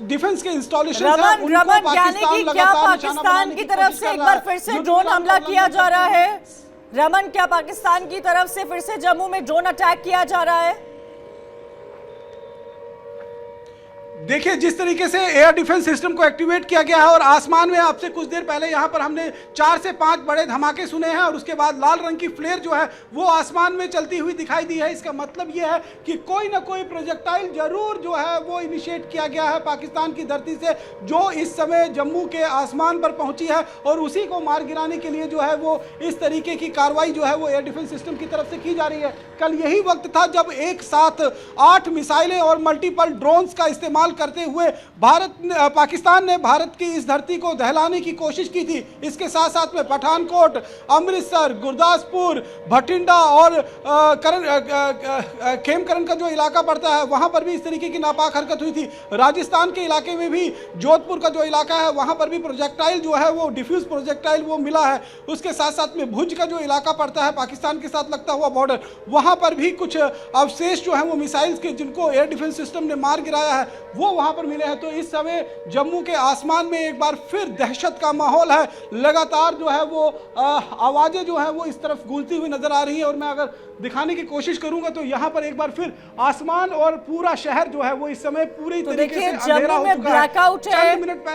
डिफेंस के इंस्टॉलेशन हैं, उनको पाकिस्तान की तरफ से एक बार फिर से ड्रोन हमला किया जा रहा है? रमन, क्या पाकिस्तान की तरफ से फिर से जम्मू में ड्रोन अटैक किया जा रहा है? देखिए, जिस तरीके से एयर डिफेंस सिस्टम को एक्टिवेट किया गया है और आसमान में आपसे कुछ देर पहले यहाँ पर हमने 4 से 5 बड़े धमाके सुने हैं और उसके बाद लाल रंग की फ्लेयर जो है वो आसमान में चलती हुई दिखाई दी है। इसका मतलब ये है कि कोई ना कोई प्रोजेक्टाइल जरूर जो है वो इनिशिएट किया गया है पाकिस्तान की धरती से, जो इस समय जम्मू के आसमान पर पहुंची है और उसी को मार गिराने के लिए जो है वो इस तरीके की कार्रवाई जो है वो एयर डिफेंस सिस्टम की तरफ से की जा रही है। कल यही वक्त था जब एक साथ 8 मिसाइलें और मल्टीपल ड्रोन्स का इस्तेमाल करते हुए पाकिस्तान ने भारत की इस धरती को दहलाने की कोशिश की थी। इसके साथ साथ में पठानकोट, अमृतसर, गुरदासपुर, भटिंडा और खेमकरन का जो इलाका पड़ता है वहां पर भी इस तरीके की नापाक हरकत हुई थी। राजस्थान के इलाके में भी जोधपुर का जो इलाका है वहां पर भी प्रोजेक्टाइल जो है वो डिफ्यूज प्रोजेक्टाइल वो मिला है। उसके साथ साथ में भुज का जो इलाका पड़ता है पाकिस्तान के साथ लगता हुआ बॉर्डर, वहां पर भी कुछ अवशेष जो है वो मिसाइल्स के, जिनको एयर डिफेंस सिस्टम ने मार गिराया है, वो वहां पर मिले हैं। तो इस समय जम्मू के आसमान में एक बार फिर दहशत का माहौल है। लगातार जो है वो आवाजें जो है वो इस तरफ गूंजती हुई नजर आ रही है और मैं अगर दिखाने की कोशिश करूंगा तो यहां पर एक बार फिर आसमान और पूरा शहर जो है वो इस समय पूरी तरीके से अंधेरा हो चुका है। ब्लैकआउट है,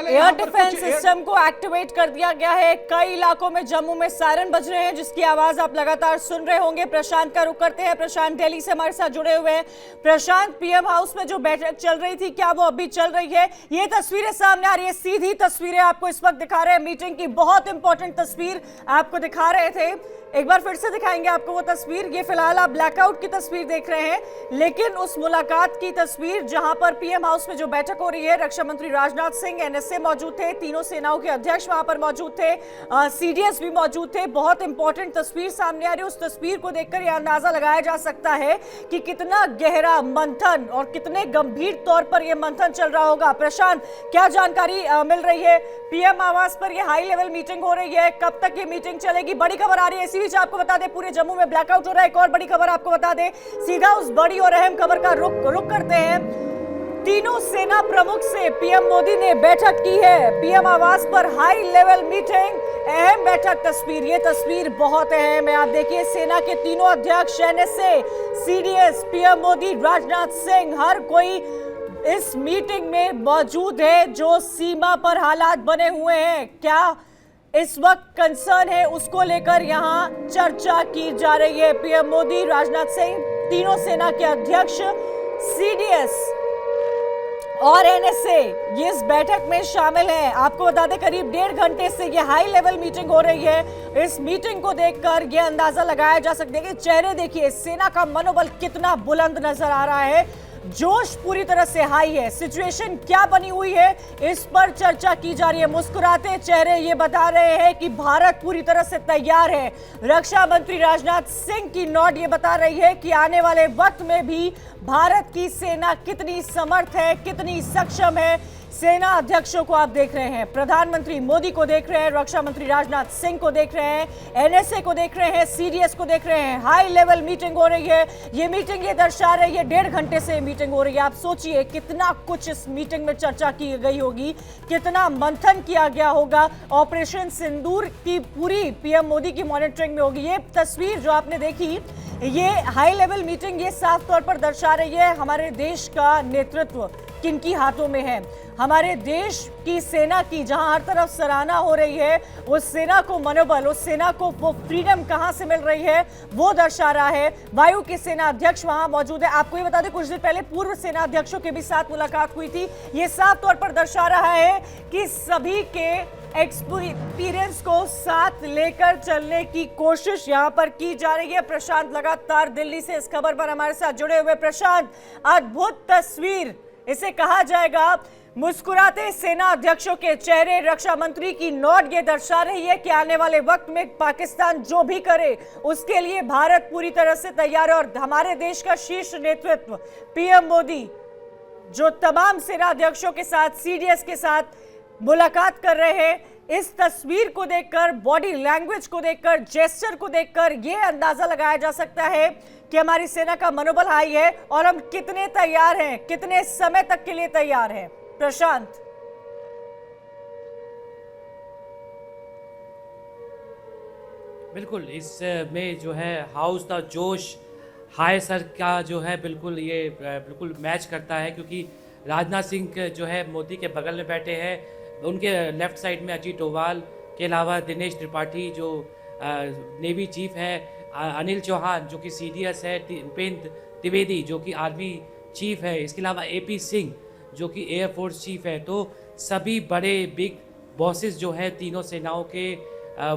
एयर डिफेंस सिस्टम को एक्टिवेट कर दिया गया है। कई इलाकों में जम्मू में सायरन बज रहे हैं, जिसकी आवाज आप लगातार सुन रहे होंगे। प्रशांत का रुख करते हैं। प्रशांत दिल्ली से हमारे साथ जुड़े हुए हैं। प्रशांत, पीएम हाउस में जो बैठक चल रही थी, क्या वो अभी चल रही है? ये तस्वीरें सामने आ रही है, सीधी तस्वीरें आपको इस वक्त दिखा रहे हैं। मीटिंग की बहुत इंपॉर्टेंट तस्वीर आपको दिखा रहे थे, एक बार फिर से दिखाएंगे आपको वो तस्वीर। ये फिलहाल आप ब्लैकआउट की तस्वीर देख रहे हैं, लेकिन उस मुलाकात की तस्वीर जहां पर पीएम हाउस में जो बैठक हो रही है, रक्षा मंत्री राजनाथ सिंह, एनएसए मौजूद थे, तीनों सेनाओं के अध्यक्ष वहां पर मौजूद थे, सीडीएस भी मौजूद थे। बहुत इंपॉर्टेंट तस्वीर सामने आ रही है। उस तस्वीर को देखकर यह अंदाजा लगाया जा सकता है कि कितना गहरा मंथन और कितने गंभीर तौर पर यह मंथन चल रहा होगा। प्रशांत, क्या जानकारी मिल रही है? पीएम आवास पर यह हाई लेवल मीटिंग हो रही है, कब तक ये मीटिंग चलेगी? बड़ी खबर आ रही है, इसी बीच आपको बता दें पूरे जम्मू में ब्लैकआउट हो रहा है। एक और बड़ी खबर आपको बता दें, सीधा उस बड़ी और अहम खबर का रुख करते हैं। तीनों सेना प्रमुख से पीएम मोदी ने बैठक की है। पीएम आवास पर हाई लेवल मीटिंग, अहम बैठक। ये तस्वीर बहुत अहम है। आप देखिए, सेना के तीनों अध्यक्ष, NSA, CDS, PM Modi, Rajnath Singh, हर कोई इस मीटिंग में मौजूद है। जो सीमा पर हालात बने हुए हैं, क्या इस वक्त कंसर्न है, उसको लेकर यहां चर्चा की जा रही है। पीएम मोदी, राजनाथ सिंह, तीनों सेना के अध्यक्ष, सीडीएस और एनएसए ये इस बैठक में शामिल हैं। आपको बता दें, करीब 1.5 घंटे से ये हाई लेवल मीटिंग हो रही है। इस मीटिंग को देखकर ये अंदाजा लगाया जा सकता है कि चेहरे देखिए, सेना का मनोबल कितना बुलंद नजर आ रहा है, जोश पूरी तरह से हाई है। सिचुएशन क्या बनी हुई है, इस पर चर्चा की जा रही है। मुस्कुराते चेहरे ये बता रहे हैं कि भारत पूरी तरह से तैयार है। रक्षा मंत्री राजनाथ सिंह की नोट ये बता रही है कि आने वाले वक्त में भी भारत की सेना कितनी समर्थ है, कितनी सक्षम है। सेना अध्यक्षों को आप देख रहे हैं, प्रधानमंत्री मोदी को देख रहे हैं, रक्षा मंत्री राजनाथ सिंह को देख रहे हैं, एनएसए को देख रहे हैं, सीडीएस को देख रहे हैं। हाई लेवल मीटिंग हो रही है। ये मीटिंग ये दर्शा रही है, 1.5 घंटे से मीटिंग हो रही है। आप सोचिए कितना कुछ इस मीटिंग में चर्चा की गई होगी, कितना मंथन किया गया होगा। ऑपरेशन सिंदूर की पूरी पीएम मोदी की मॉनिटरिंग में होगी। ये तस्वीर जो आपने देखी, ये हाई लेवल मीटिंग ये साफ तौर पर दर्शा रही है हमारे देश का नेतृत्व किनकी हाथों में है। हमारे देश की सेना की जहां हर तरफ सराहना हो रही है, उस सेना को मनोबल, उस सेना को वो फ्रीडम कहां से मिल रही है वो दर्शा रहा है। वायु के सेना अध्यक्ष वहां मौजूद है। आपको ये बता दें, कुछ दिन पहले पूर्व सेना अध्यक्षों के भी साथ मुलाकात हुई थी। ये साफ तौर पर दर्शा रहा है कि सभी के एक्सपीरियंस को साथ लेकर चलने की कोशिश यहां पर की जा रही है। प्रशांत लगातार दिल्ली से इस खबर पर हमारे साथ जुड़े हुए। प्रशांत, अद्भुत तस्वीर इसे कहा जाएगा। मुस्कुराते सेना अध्यक्षों के चेहरे, रक्षा मंत्री की नोट ये दर्शा रही है कि आने वाले वक्त में पाकिस्तान जो भी करे उसके लिए भारत पूरी तरह से तैयार है। और हमारे देश का शीर्ष नेतृत्व पीएम मोदी जो तमाम सेना अध्यक्षों के साथ, सीडीएस के साथ मुलाकात कर रहे हैं, इस तस्वीर को देखकर, बॉडी लैंग्वेज को देखकर, जेस्चर को देखकर यह अंदाजा लगाया जा सकता है कि हमारी सेना का मनोबल हाई है और हम कितने तैयार हैं, कितने समय तक के लिए तैयार हैं। प्रशांत, बिल्कुल इसमें जो है हाउस का जोश हाई सर का जो है बिल्कुल ये बिल्कुल मैच करता है, क्योंकि राजनाथ सिंह जो है मोदी के बगल में बैठे हैं। उनके लेफ्ट साइड में अजीत डोभाल के अलावा दिनेश त्रिपाठी जो नेवी चीफ है, अनिल चौहान जो कि सीडीएस है, उपेंद्र द्विवेदी जो कि आर्मी चीफ है, इसके अलावा एपी सिंह जो कि एयरफोर्स चीफ है। तो सभी बड़े बिग बॉसेस जो है तीनों सेनाओं के,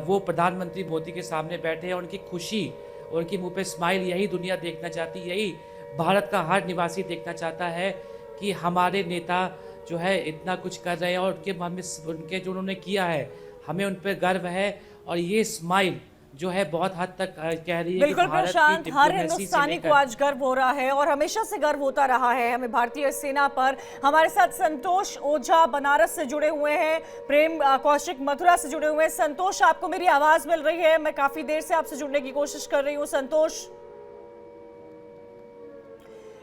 वो प्रधानमंत्री मोदी के सामने बैठे हैं। उनकी खुशी, उनके मुंह पे स्माइल, यही दुनिया देखना चाहती, यही भारत का हर निवासी देखना चाहता है कि हमारे नेता जो है इतना कुछ कर रहे हैं और उनके जो उन्होंने किया है, हमें उन पर गर्व है। और ये स्माइल जो है बहुत हद तक कह रही है बिल्कुल प्रशांत, हर हिंदुस्तानी को आज गर्व हो रहा है और हमेशा से गर्व होता रहा है हमें भारतीय सेना पर। हमारे साथ संतोष ओझा बनारस से जुड़े हुए हैं, प्रेम कौशिक मथुरा से जुड़े हुए हैं। संतोष, आपको मेरी आवाज मिल रही है? मैं काफी देर से आपसे जुड़ने की कोशिश कर रही हूँ। संतोष,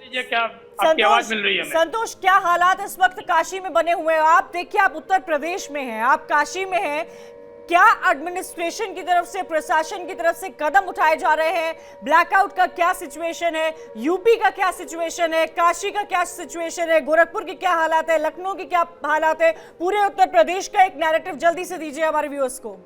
क्या आपकी आवाज मिल रही है? संतोष, क्या हालात इस वक्त काशी में बने हुए हैं? आप देखिए, आप उत्तर प्रदेश में हैं, आप काशी में हैं। क्या एडमिनिस्ट्रेशन की तरफ से, प्रशासन की तरफ से कदम उठाए जा रहे हैं? ब्लैकआउट का क्या सिचुएशन है? यूपी का क्या सिचुएशन है? काशी का क्या सिचुएशन है? गोरखपुर की क्या हालात है? लखनऊ की क्या हालात है? पूरे उत्तर प्रदेश का एक नैरेटिव जल्दी से दीजिए हमारे व्यूअर्स को।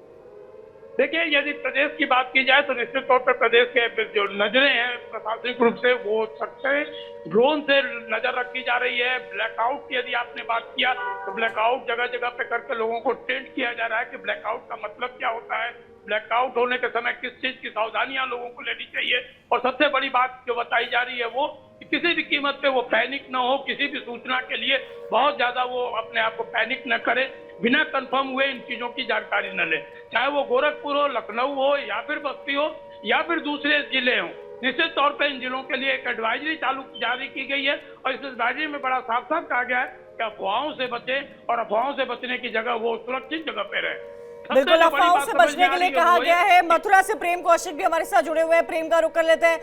देखिए, यदि प्रदेश की बात की जाए तो निश्चित तौर पर प्रदेश के जो नजरें हैं प्रशासनिक रूप से वो सकते ड्रोन से नजर रखी जा रही है। ब्लैकआउट की यदि आपने बात किया तो ब्लैकआउट जगह जगह पे करके लोगों को ट्रेंड किया जा रहा है कि ब्लैकआउट का मतलब क्या होता है, ब्लैकआउट होने के समय किस चीज की सावधानियां लोगों को लेनी चाहिए। और सबसे बड़ी बात जो बताई जा रही है वो कि किसी भी कीमत पे वो पैनिक न हो, किसी भी सूचना के लिए बहुत ज्यादा वो अपने आप को पैनिक न करे, बिना कंफर्म हुए इन चीजों की जानकारी न ले, चाहे वो गोरखपुर हो, लखनऊ हो या फिर बस्ती हो या फिर दूसरे जिले हो। निश्चित तौर पर इन जिलों के लिए एक एडवाइजरी जारी की गई है और इस एडवाइजरी में बड़ा साफ साफ कहा गया है कि अफवाहों से बचें और अफवाहों से बचने की जगह वो सुरक्षित जगह पे रहे। बिल्कुल, जो बड़ी अफवाहों बात से समझ में बचने आ के रही लिए कहा वो ये- गया है। मथुरा से प्रेम कौशिक भी हमारे साथ जुड़े हुए हैं, प्रेम का रुख कर लेते हैं।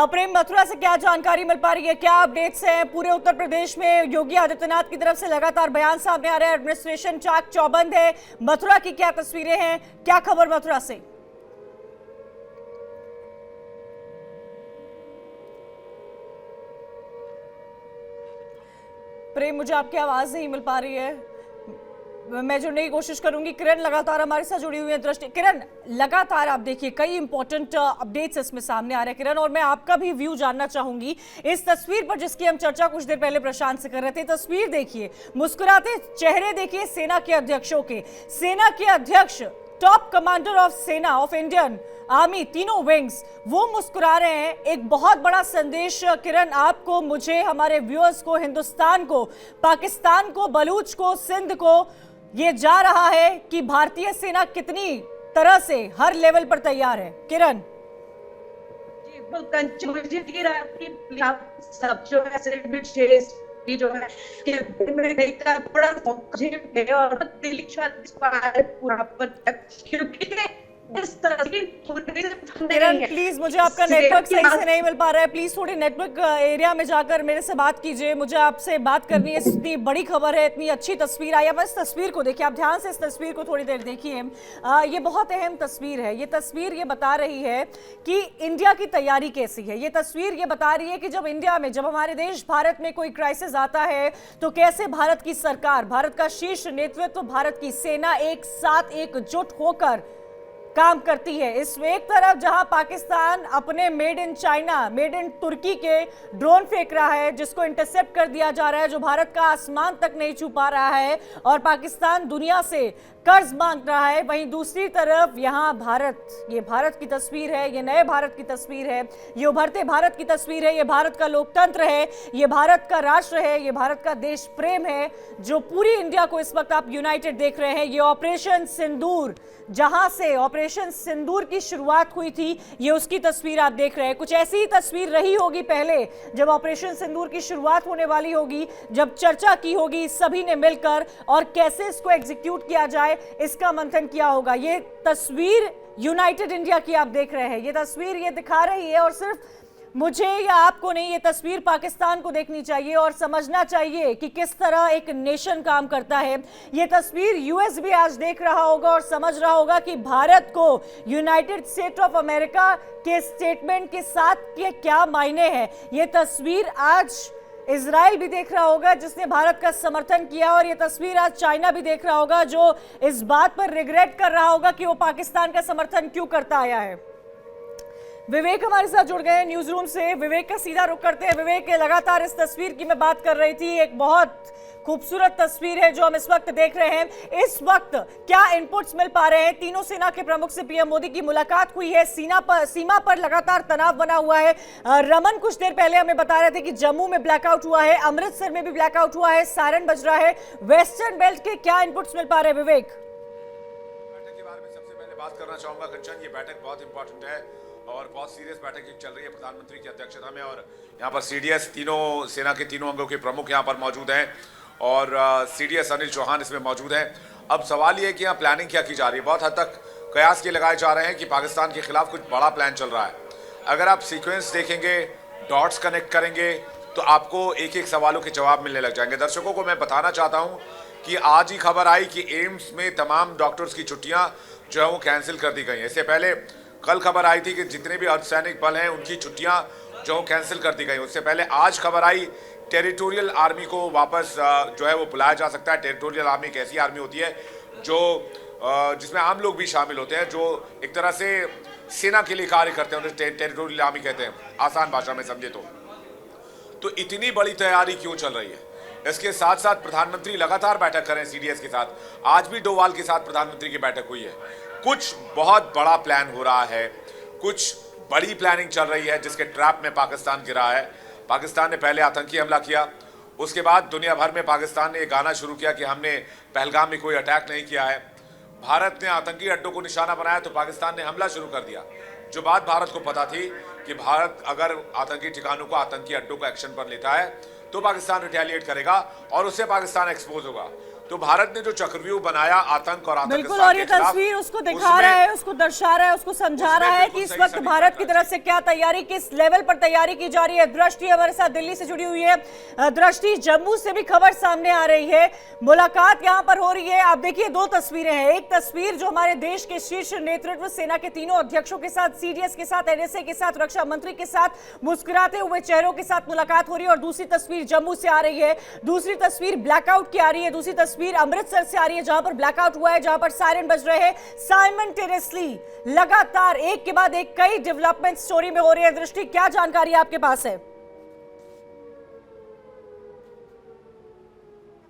प्रेम, मथुरा से क्या जानकारी मिल पा रही है, क्या अपडेट्स हैं? पूरे उत्तर प्रदेश में योगी आदित्यनाथ की तरफ से लगातार बयान सामने आ रहे हैं, एडमिनिस्ट्रेशन चाक चौबंद है। मथुरा की क्या तस्वीरें हैं, क्या खबर मथुरा से? प्रेम, मुझे आपकी आवाज नहीं मिल पा रही है, मैं जुड़ने की कोशिश करूंगी। किरण लगातार हमारे साथ जुड़ी हुई है। दृष्टि, किरण, लगातार आप देखिए कई इंपॉर्टेंट अपडेट्स इसमें सामने आ रहे हैं किरण, और मैं आपका भी व्यू जानना चाहूंगी इस तस्वीर पर जिसकी हम चर्चा कुछ देर पहले प्रशांत से कर रहे थे। तस्वीर देखिए, मुस्कुराते चेहरे देखिए सेना के अध्यक्षों के। सेना के अध्यक्ष, टॉप कमांडर ऑफ सेना ऑफ इंडियन आर्मी, तीनों विंग्स, वो मुस्कुरा रहे हैं। एक बहुत बड़ा संदेश किरण, आपको, मुझे, हमारे व्यूअर्स को, हिंदुस्तान को, पाकिस्तान को, बलूच को, सिंध को ये जा रहा है कि भारतीय सेना कितनी तरह से हर लेवल पर तैयार है। किरण, सब जो है जो है कि मैं नहीं का बड़ा है और दिल्ली पूरा पर क्योंकि इस किरण प्लीज, मुझे आपका नेटवर्क सही से नहीं मिल पा रहा है, प्लीज थोड़ी नेटवर्क एरिया में जाकर मेरे से बात कीजिए। मुझे आपसे बात करनी है, इतनी बड़ी खबर है, इतनी अच्छी तस्वीर आई है। बस तस्वीर को देखिए, आप ध्यान से इस तस्वीर को थोड़ी देर देखिए। ये बहुत अहम तस्वीर है। ये तस्वीर ये बता रही है कि इंडिया की तैयारी कैसी है। ये तस्वीर ये बता रही है कि जब इंडिया में, जब हमारे देश भारत में कोई क्राइसिस आता है तो कैसे भारत की सरकार, भारत का शीर्ष नेतृत्व, भारत की सेना एक साथ एकजुट होकर काम करती है। इसमें एक तरफ जहां पाकिस्तान अपने made in China, made in तुर्की के ड्रोन फेंक रहा है जिसको इंटरसेप्ट कर दिया जा रहा है, जो भारत का आसमान तक नहीं छू पा रहा है, और पाकिस्तान दुनिया से कर्ज मांग रहा है, वहीं दूसरी तरफ यहां भारत, ये भारत की तस्वीर है, ये नए भारत की तस्वीर है, ये उभरते भारत की तस्वीर है, ये भारत का लोकतंत्र है, ये भारत का राष्ट्र है, ये भारत का देश प्रेम है, जो पूरी इंडिया को इस वक्त आप यूनाइटेड देख रहे हैं। ये ऑपरेशन सिंदूर, जहां से ऑपरेशन सिंदूर की शुरुआत हुई थी, ये उसकी तस्वीर आप देख रहे हैं। कुछ ऐसी ही तस्वीर रही होगी पहले, जब ऑपरेशन सिंदूर की शुरुआत होने वाली होगी, जब चर्चा की होगी सभी ने मिलकर, और कैसे इसको एग्जीक्यूट किया जाए इसका मंथन किया होगा। ये तस्वीर यूनाइटेड इंडिया की आप देख रहे हैं। ये तस्वीर ये दिखा रही है, और सिर्फ मुझे या आपको नहीं, ये तस्वीर पाकिस्तान को देखनी चाहिए और समझना चाहिए कि किस तरह एक नेशन काम करता है। ये तस्वीर यूएस भी आज देख रहा होगा और समझ रहा होगा कि भारत को यूनाइटेड स्टेट ऑफ अमेरिका के स्टेटमेंट के साथ के क्या मायने हैं। ये तस्वीर आज इजराइल भी देख रहा होगा जिसने भारत का समर्थन किया, और ये तस्वीर आज चाइना भी देख रहा होगा जो इस बात पर रिग्रेट कर रहा होगा कि वो पाकिस्तान का समर्थन क्यों करता आया है। विवेक हमारे साथ जुड़ गए हैं न्यूज रूम से। विवेक का सीधा रुख करते हैं। विवेक, लगातार इस तस्वीर की मैं बात कर रही थी, एक बहुत खूबसूरत तस्वीर है जो हम इस वक्त देख रहे हैं। इस वक्त क्या इनपुट्स मिल पा रहे हैं? तीनों सेना के प्रमुख से पीएम मोदी की मुलाकात हुई है, सीमा पर लगातार तनाव बना हुआ है। रमन कुछ देर पहले हमें बता रहे थे कि जम्मू में ब्लैकआउट हुआ है, अमृतसर में भी ब्लैकआउट हुआ है, सायरन बज रहा है। वेस्टर्न बेल्ट के क्या इनपुट्स मिल पा रहे हैं विवेक? बैठक के बारे में सबसे पहले बात करना चाहूंगा कंचन, ये बैठक बहुत इंपॉर्टेंट है और बहुत सीरियस बैठक चल रही है प्रधानमंत्री की अध्यक्षता में, और यहाँ पर सीडीएस, तीनों सेना के तीनों अंगों के प्रमुख यहाँ पर मौजूद हैं, और सीडीएस अनिल चौहान इसमें मौजूद हैं। अब सवाल ये है कि यहाँ प्लानिंग क्या की जा रही है। बहुत हद तक कयास ये लगाए जा रहे हैं कि पाकिस्तान के खिलाफ कुछ बड़ा प्लान चल रहा है। अगर आप सीक्वेंस देखेंगे, डॉट्स कनेक्ट करेंगे, तो आपको एक एक सवालों के जवाब मिलने लग जाएंगे। दर्शकों को मैं बताना चाहता हूँ कि आज ही खबर आई कि एम्स में तमाम डॉक्टर्स की छुट्टियाँ जो है वो कैंसिल कर दी गई हैं। इससे पहले कल खबर आई थी कि जितने भी अर्धसैनिक बल हैं उनकी छुट्टियां जो कैंसिल कर दी गई। उससे पहले आज खबर आई टेरिटोरियल आर्मी को वापस जो है वो बुलाया जा सकता है। टेरिटोरियल आर्मी एक ऐसी आर्मी होती है जो जिसमें आम लोग भी शामिल होते हैं, जो एक तरह से सेना के लिए कार्य करते हैं, उन्हें टेरिटोरियल आर्मी कहते हैं आसान भाषा में समझे तो इतनी बड़ी तैयारी क्यों चल रही है? इसके साथ साथ प्रधानमंत्री लगातार बैठक कर रहे हैं सीडीएस के साथ। आज भी डोवाल के साथ प्रधानमंत्री की बैठक हुई है। कुछ बहुत बड़ा प्लान हो रहा है, कुछ बड़ी प्लानिंग चल रही है जिसके ट्रैप में पाकिस्तान गिरा है। पाकिस्तान ने पहले आतंकी हमला किया, उसके बाद दुनिया भर में पाकिस्तान ने ये गाना शुरू किया कि हमने पहलगाम में कोई अटैक नहीं किया है। भारत ने आतंकी अड्डों को निशाना बनाया तो पाकिस्तान ने हमला शुरू कर दिया। जो बात भारत को पता थी कि भारत अगर आतंकी ठिकानों को, आतंकी अड्डों को एक्शन पर लेता है तो पाकिस्तान रिटेलिएट करेगा और उससे पाकिस्तान एक्सपोज होगा। तो भारत ने जो चक्रव्यूह बनाया आतंक और बिल्कुल, और ये तस्वीर उसको दिखा रहा है, उसको दर्शा रहा है, उसको समझा रहा है कि इस वक्त भारत की तरफ से क्या तैयारी, किस लेवल पर तैयारी की जा रही है। दृष्टि हमारे साथ दिल्ली से जुड़ी हुई है। दृष्टि, जम्मू से भी खबर सामने आ रही है, मुलाकात यहां पर हो रही है। आप देखिए, दो तस्वीरें हैं। एक तस्वीर जो हमारे देश के शीर्ष नेतृत्व, सेना के तीनों अध्यक्षों के साथ, सीडीएस के साथ, एनएसए के साथ, रक्षा मंत्री के साथ मुस्कुराते हुए चेहरों के साथ मुलाकात हो रही है। और दूसरी तस्वीर जम्मू से आ रही है, दूसरी तस्वीर ब्लैकआउट की आ रही है, दूसरी तस्वीर अमृतसर से आ रही है जहां पर ब्लैकआउट हुआ है, जहां पर सायरन बज रहे हैं। साइमल्टेनियसली लगातार एक के बाद एक कई डेवलपमेंट स्टोरी में हो रही है। दृष्टि, क्या जानकारी आपके पास है?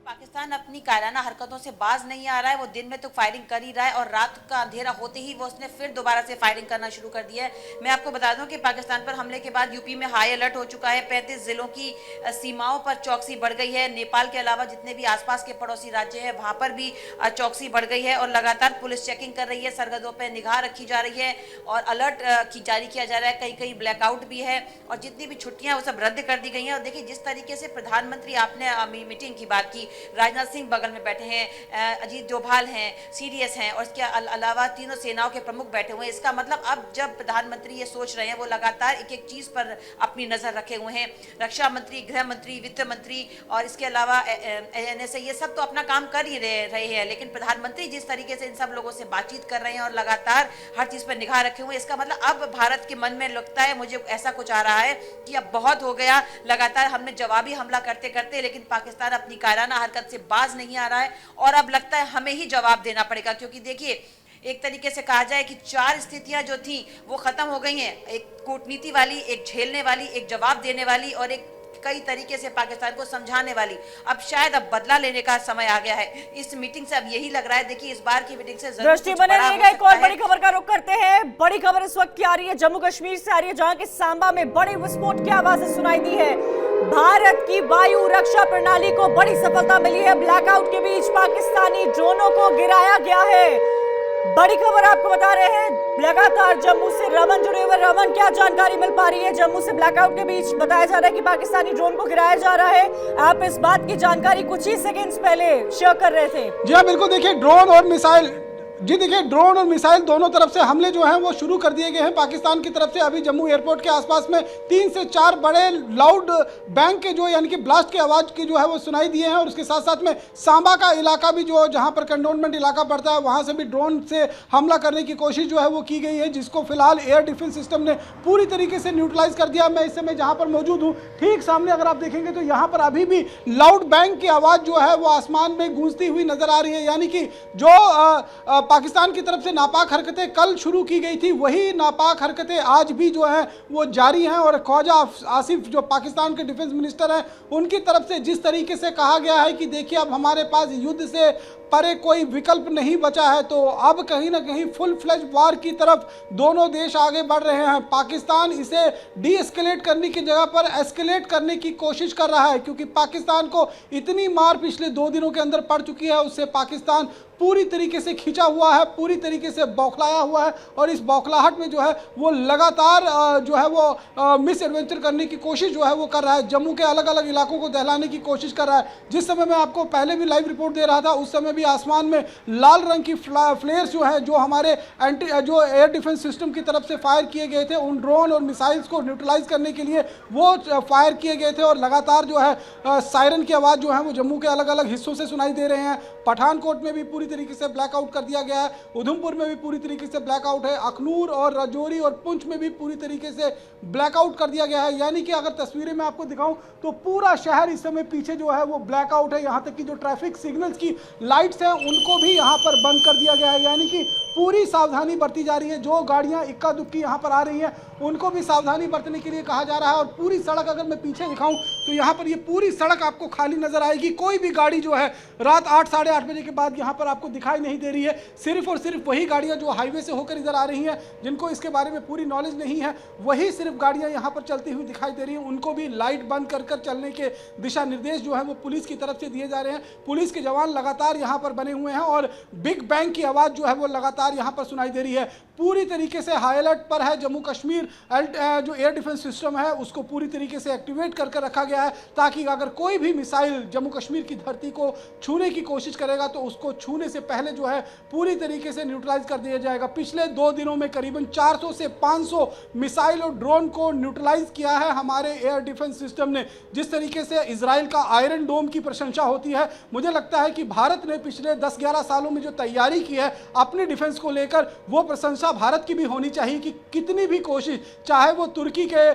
पाकिस्तान अपनी कायराना हरकतों से बाज नहीं आ रहा है। वो दिन में तो फायरिंग कर ही रहा है और रात का अंधेरा होते ही वो उसने फिर दोबारा से फायरिंग करना शुरू कर दिया है। मैं आपको बता दूं कि पाकिस्तान पर हमले के बाद यूपी में हाई अलर्ट हो चुका है। 35 जिलों की सीमाओं पर चौकसी बढ़ गई है। नेपाल के अलावा जितने भी आसपास के पड़ोसी राज्य हैं वहां पर भी चौकसी बढ़ गई है और लगातार पुलिस चेकिंग कर रही है, सरहदों पर निगाह रखी जा रही है और अलर्ट जारी किया जा रहा है। कहीं कहीं ब्लैकआउट भी है और जितनी भी छुट्टियां वो सब रद्द कर दी गई हैं। और देखिए, जिस तरीके से प्रधानमंत्री, आपने मीटिंग की बात की, राजनाथ सिंह बगल में बैठे हैं, अजीत डोभाल हैं, सीडीएस हैं और इसके अलावा तीनों सेनाओं के प्रमुख बैठे हुए हैं। इसका मतलब अब जब प्रधानमंत्री ये सोच रहे हैं, वो लगातार एक एक चीज पर अपनी नजर रखे हुए हैं। रक्षा मंत्री, गृह मंत्री, वित्त मंत्री और इसके अलावा एनएसए, ये सब तो अपना काम कर ही रहे हैं, लेकिन प्रधानमंत्री जिस तरीके से इन सब लोगों से बातचीत कर रहे हैं और लगातार हर चीज पर निगाह रखे हुए हैं, इसका मतलब अब भारत के मन में लगता है, मुझे ऐसा कुछ आ रहा है कि अब बहुत हो गया। लगातार हमने जवाबी हमला करते करते, लेकिन पाकिस्तान अपनी कायराना हरकत से बाज नहीं आ रहा है और अब लगता है हमें ही जवाब देना पड़ेगा। क्योंकि देखिए, एक तरीके से कहा जाए कि 4 स्थितियां जो थी वो खत्म हो गई हैं। एक कूटनीति वाली, एक झेलने वाली, एक जवाब देने वाली और एक कई तरीके से पाकिस्तान को समझाने वाली। अब शायद अब बदला लेने का समय आ गया है। इस मीटिंग से अब यही लग रहा है। देखिए, इस बार की मीटिंग से जरूर दृष्टि बने रहिएगा। एक और बड़ी खबर का रुख करते हैं। बड़ी खबर इस वक्त की आ रही है, जम्मू कश्मीर से आ रही है, जहां के सांबा में बड़े विस्फोट की आवाजें सुनाई दी है। भारत की वायु रक्षा प्रणाली को बड़ी सफलता मिली है। ब्लैकआउट के बीच पाकिस्तानी ड्रोनों को गिराया गया है। बड़ी खबर आपको बता रहे हैं। लगातार जम्मू से रमन जुड़े हुए। रमन, क्या जानकारी मिल पा रही है? जम्मू से ब्लैकआउट के बीच बताया जा रहा है कि पाकिस्तानी ड्रोन को गिराया जा रहा है। आप इस बात की जानकारी कुछ ही सेकंड्स पहले शेयर कर रहे थे। जी हाँ, बिल्कुल। देखिए, ड्रोन और मिसाइल ड्रोन और मिसाइल दोनों तरफ से हमले जो हैं वो शुरू कर दिए गए हैं पाकिस्तान की तरफ से। अभी जम्मू एयरपोर्ट के आसपास में 3 से 4 बड़े लाउड बैंग के जो यानी कि ब्लास्ट की आवाज़ की जो है वो सुनाई दिए हैं। और उसके साथ साथ में सांबा का इलाका भी जो जहां पर कंटोनमेंट इलाका पड़ता है, वहां से भी ड्रोन से हमला करने की कोशिश जो है वो की गई है, जिसको फिलहाल एयर डिफेंस सिस्टम ने पूरी तरीके से न्यूट्रलाइज कर दिया। मैं इस समय जहाँ पर मौजूद हूँ, ठीक सामने अगर आप देखेंगे तो यहाँ पर अभी भी लाउड बैंग की आवाज़ जो है वो आसमान में गूंजती हुई नजर आ रही है। यानी कि जो पाकिस्तान की तरफ से नापाक हरकतें कल शुरू की गई थी, वही नापाक हरकतें आज भी जो है वो जारी हैं। और ख्वाजा आसिफ जो पाकिस्तान के डिफेंस मिनिस्टर हैं, उनकी तरफ से जिस तरीके से कहा गया है कि देखिए, अब हमारे पास युद्ध से परे कोई विकल्प नहीं बचा है, तो अब कहीं ना कहीं फुल फ्लेज वार की तरफ दोनों देश आगे बढ़ रहे हैं। पाकिस्तान इसे डी एस्केलेट करने की जगह पर एस्केलेट करने की कोशिश कर रहा है, क्योंकि पाकिस्तान को इतनी मार पिछले 2 दिनों के अंदर पड़ चुकी है, उससे पाकिस्तान पूरी तरीके से खिंचा हुआ है, पूरी तरीके से बौखलाया हुआ है। और इस बौखलाहट में जो है वो लगातार जो है वो मिस एडवेंचर करने की कोशिश जो है वो कर रहा है। जम्मू के अलग अलग इलाकों को दहलाने की कोशिश कर रहा है। जिस समय मैं आपको पहले भी लाइव रिपोर्ट दे रहा था, उस समय भी आसमान में लाल रंग की फ्लेयर्स जो है, जो हमारे जो एयर डिफेंस सिस्टम की तरफ से फायर किए गए थे, उन ड्रोन और मिसाइल्स को न्यूट्रलाइज करने के लिए वो फायर किए गए थे। और लगातार जो है सायरन की आवाज़ जो है वो जम्मू के अलग अलग हिस्सों से सुनाई दे रहे हैं। पठानकोट में भी पूरी तरीके से ब्लैकआउट कर दिया गया है, उधमपुर में भी पूरी तरीके से ब्लैकआउट है, अखनूर और राजौरी और पुंछ में भी पूरी तरीके से ब्लैकआउट कर दिया गया है। यानी कि अगर तस्वीरें मैं आपको दिखाऊं तो पूरा शहर इस समय पीछे जो है वो ब्लैकआउट है। यहाँ तक कि जो ट्रैफिक सिग्नल्स की लाइट्स हैं उनको भी यहाँ पर बंद कर दिया गया है। यानी कि पूरी सावधानी बरती जा रही है। जो गाड़ियाँ इक्का दुक्की यहाँ पर आ रही हैं उनको भी सावधानी बरतने के लिए कहा जा रहा है। और पूरी सड़क अगर मैं पीछे दिखाऊं तो यहाँ पर ये पूरी सड़क आपको खाली नजर आएगी। कोई भी गाड़ी जो है रात 8 साढ़े 8 बजे के बाद यहाँ पर आपको दिखाई नहीं दे रही है। सिर्फ और सिर्फ वही गाड़ियाँ जो हाईवे से होकर इधर आ रही हैं, जिनको इसके बारे में पूरी नॉलेज नहीं है, वही सिर्फ गाड़ियाँ यहाँ पर चलती हुई दिखाई दे रही हैं। उनको भी लाइट बंद कर कर चलने के दिशा निर्देश जो है वो पुलिस की तरफ से दिए जा रहे हैं। पुलिस के जवान लगातार यहाँ पर बने हुए हैं और बिग बैंग की आवाज़ जो है वो लगातार यहाँ पर सुनाई दे रही है। पूरी तरीके से हाई अलर्ट पर है। जम्मू कश्मीर जो एयर डिफेंस सिस्टम है उसको पूरी तरीके से एक्टिवेट करके रखा गया है, ताकि अगर कोई भी मिसाइल जम्मू कश्मीर की धरती को छूने की कोशिश करेगा तो उसको छूने से पहले जो है पूरी तरीके से न्यूट्रलाइज कर दिया जाएगा। पिछले 2 दिनों में करीबन 400 से 500 मिसाइल और ड्रोन को न्यूट्रलाइज किया है हमारे एयर डिफेंस सिस्टम ने। जिस तरीके से इजराइल का आयरन डोम की प्रशंसा होती है, मुझे लगता है कि भारत ने पिछले 10-11 सालों में जो तैयारी की है अपनी डिफेंस को लेकर, वो प्रशंसा भारत की भी होनी चाहिए कि कितनी भी कोशिश, चाहे वो तुर्की के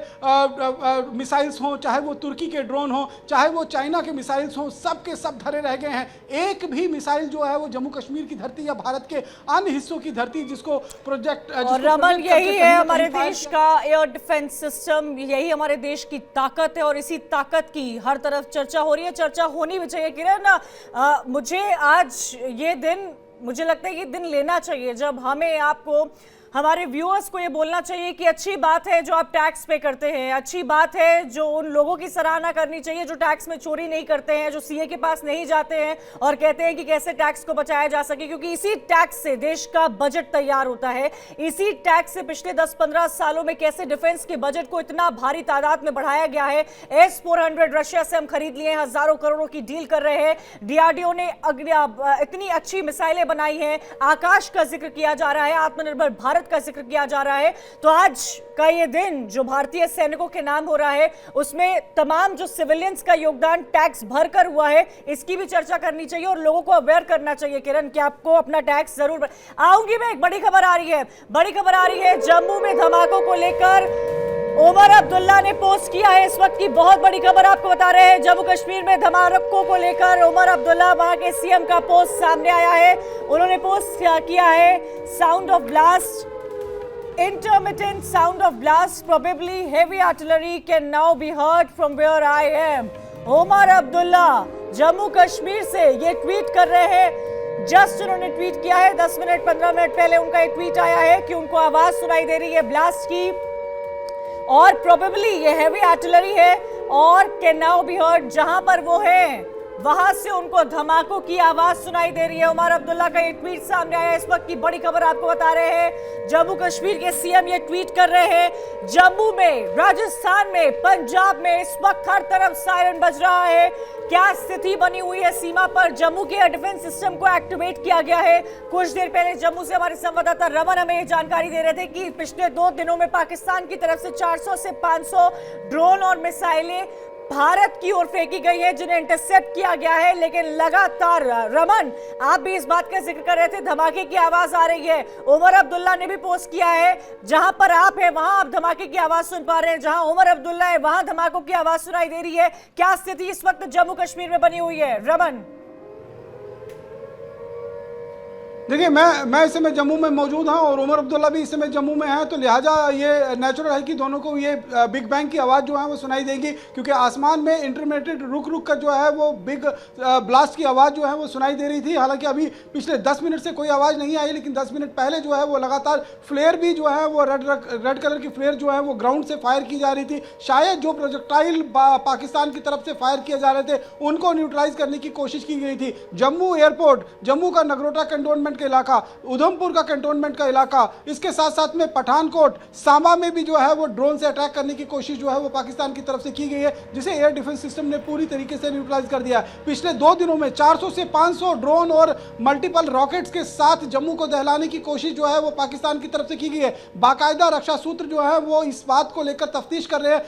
मिसाइल्स हों, चाहे वो तुर्की के ड्रोन हों, चाहे वो चाइना के मिसाइल्स हों, सब के सब धरे रह गए हैं। एक भी मिसाइल जो है वो जम्मू कश्मीर की धरती या भारत के अन्य हिस्सों की धरती जिसको प्रोजेक्ट और रमन, यही है हमारे देश का एयर डिफेंस सिस्टम, यही हमारे देश की ताकत है और इसी ताकत की हर तरफ चर्चा हो रही है, चर्चा होनी भी चाहिए। किरण, मुझे आज ये दिन, मुझे लगता है ये दिन लेना चाहिए जब हमें आपको, हमारे व्यूअर्स को ये बोलना चाहिए कि अच्छी बात है जो आप टैक्स पे करते हैं, अच्छी बात है जो उन लोगों की सराहना करनी चाहिए जो टैक्स में चोरी नहीं करते हैं, जो सीए के पास नहीं जाते हैं और कहते हैं कि कैसे टैक्स को बचाया जा सके, क्योंकि इसी टैक्स से देश का बजट तैयार होता है। इसी टैक्स से पिछले 10-15 सालों में कैसे डिफेंस के बजट को इतना भारी तादाद में बढ़ाया गया है। S-400 रशिया से हम खरीद लिए, हजारों करोड़ों की डील कर रहे हैं। DRDO ने इतनी अच्छी मिसाइलें बनाई हैं, आकाश का जिक्र किया जा रहा है, आत्मनिर्भर भारत का जिक्र किया जा रहा है। तो आज का ये दिन जो भारतीय सैनिकों के नाम हो रहा है, उसमें तमाम जो सिविलियंस का योगदान टैक्स भरकर हुआ है, इसकी भी चर्चा करनी चाहिए और लोगों को अवेयर करना चाहिए। किरण, कि आपको अपना टैक्स जरूर आऊंगी मैं। एक बड़ी खबर आ रही है, बड़ी खबर आ रही है जम्मू में धमाकों को लेकर उमर अब्दुल्ला ने पोस्ट किया है। इस वक्त की बहुत बड़ी खबर आपको बता रहे हैं, जम्मू कश्मीर में धमाकों को लेकर उमर अब्दुल्ला, वहां के सीएम का पोस्ट सामने आया है। उन्होंने पोस्ट किया है, sound of blast, intermittent sound of blast, probably heavy artillery can now be heard from where I am. Omar Abdullah Jammu Kashmir से ये ट्वीट कर रहे हैं। जस्ट उन्होंने ट्वीट किया है, 10 मिनट 15 मिनट पहले उनका ये ट्वीट आया है कि उनको आवाज सुनाई दे रही है ब्लास्ट की और प्रोबेबली ये हैवी आर्टिलरी है और कैन नाउ बी हर्ड। जहां पर वो है वहां से उनको धमाकों की आवाज सुनाई दे रही है। उमर अब्दुल्ला का ये ट्वीट सामने आया। इस वक्त की बड़ी खबर आपको बता रहे हैं, जम्मू कश्मीर के सीएम ये ट्वीट कर रहे हैं। जम्मू में, राजस्थान में, पंजाब में इस वक्त हर तरफ सायरन बज रहा है। क्या स्थिति बनी हुई है सीमा पर? जम्मू के एयर डिफेंस सिस्टम को एक्टिवेट किया गया है। कुछ देर पहले जम्मू से हमारे संवाददाता रमन हमें ये जानकारी दे रहे थे कि पिछले 2 दिनों में पाकिस्तान की तरफ से 400 से 500 ड्रोन और मिसाइलें भारत की ओर फेंकी गई है, जिन्हें इंटरसेप्ट किया गया है। लेकिन लगातार, रमन आप भी इस बात का जिक्र कर रहे थे, धमाके की आवाज आ रही है। उमर अब्दुल्ला ने भी पोस्ट किया है, जहां पर आप हैं वहां आप धमाके की आवाज सुन पा रहे हैं, जहां उमर अब्दुल्ला है वहां धमाकों की आवाज सुनाई दे रही है। क्या स्थिति इस वक्त जम्मू कश्मीर में बनी हुई है, रमन? देखिए, मैं इस समय जम्मू में मौजूद हूं और उमर अब्दुल्ला भी इस समय जम्मू में है, तो लिहाजा ये नेचुरल है कि दोनों को ये बिग बैंग की आवाज़ जो है वो सुनाई देगी, क्योंकि आसमान में इंटरमिटेंट रुक कर जो है वो बिग ब्लास्ट की आवाज़ जो है वो सुनाई दे रही थी। हालांकि अभी पिछले 10 मिनट से कोई आवाज़ नहीं आई, लेकिन 10 मिनट पहले जो है वो लगातार फ्लेयर भी जो है वो रेड कलर की फ्लेयर जो है वो ग्राउंड से फायर की जा रही थी। शायद जो प्रोजेक्टाइल पाकिस्तान की तरफ से फायर किए जा रहे थे उनको न्यूट्रलाइज करने की कोशिश की गई थी। जम्मू एयरपोर्ट, जम्मू का नगरोटा कंटोनमेंट का इलाका, उधमपुर का कंटोनमेंट का इलाका, इसके साथ साथ में पठानकोट, सांबा में भी जो है वो ड्रोन से अटैक करने की कोशिश जो है वो पाकिस्तान की तरफ से की गई है, जिसे एयर डिफेंस सिस्टम ने पूरी तरीके से न्यूट्रलाइज कर दिया। पिछले 2 दिनों में 400 से 500 ड्रोन और मल्टीपल रॉकेट्स के साथ जम्मू को दहलाने की कोशिश जो है वो पाकिस्तान की तरफ से की गई है। बाकायदा रक्षा सूत्र जो है वो इस बात को लेकर तफ्तीश कर रहे हैं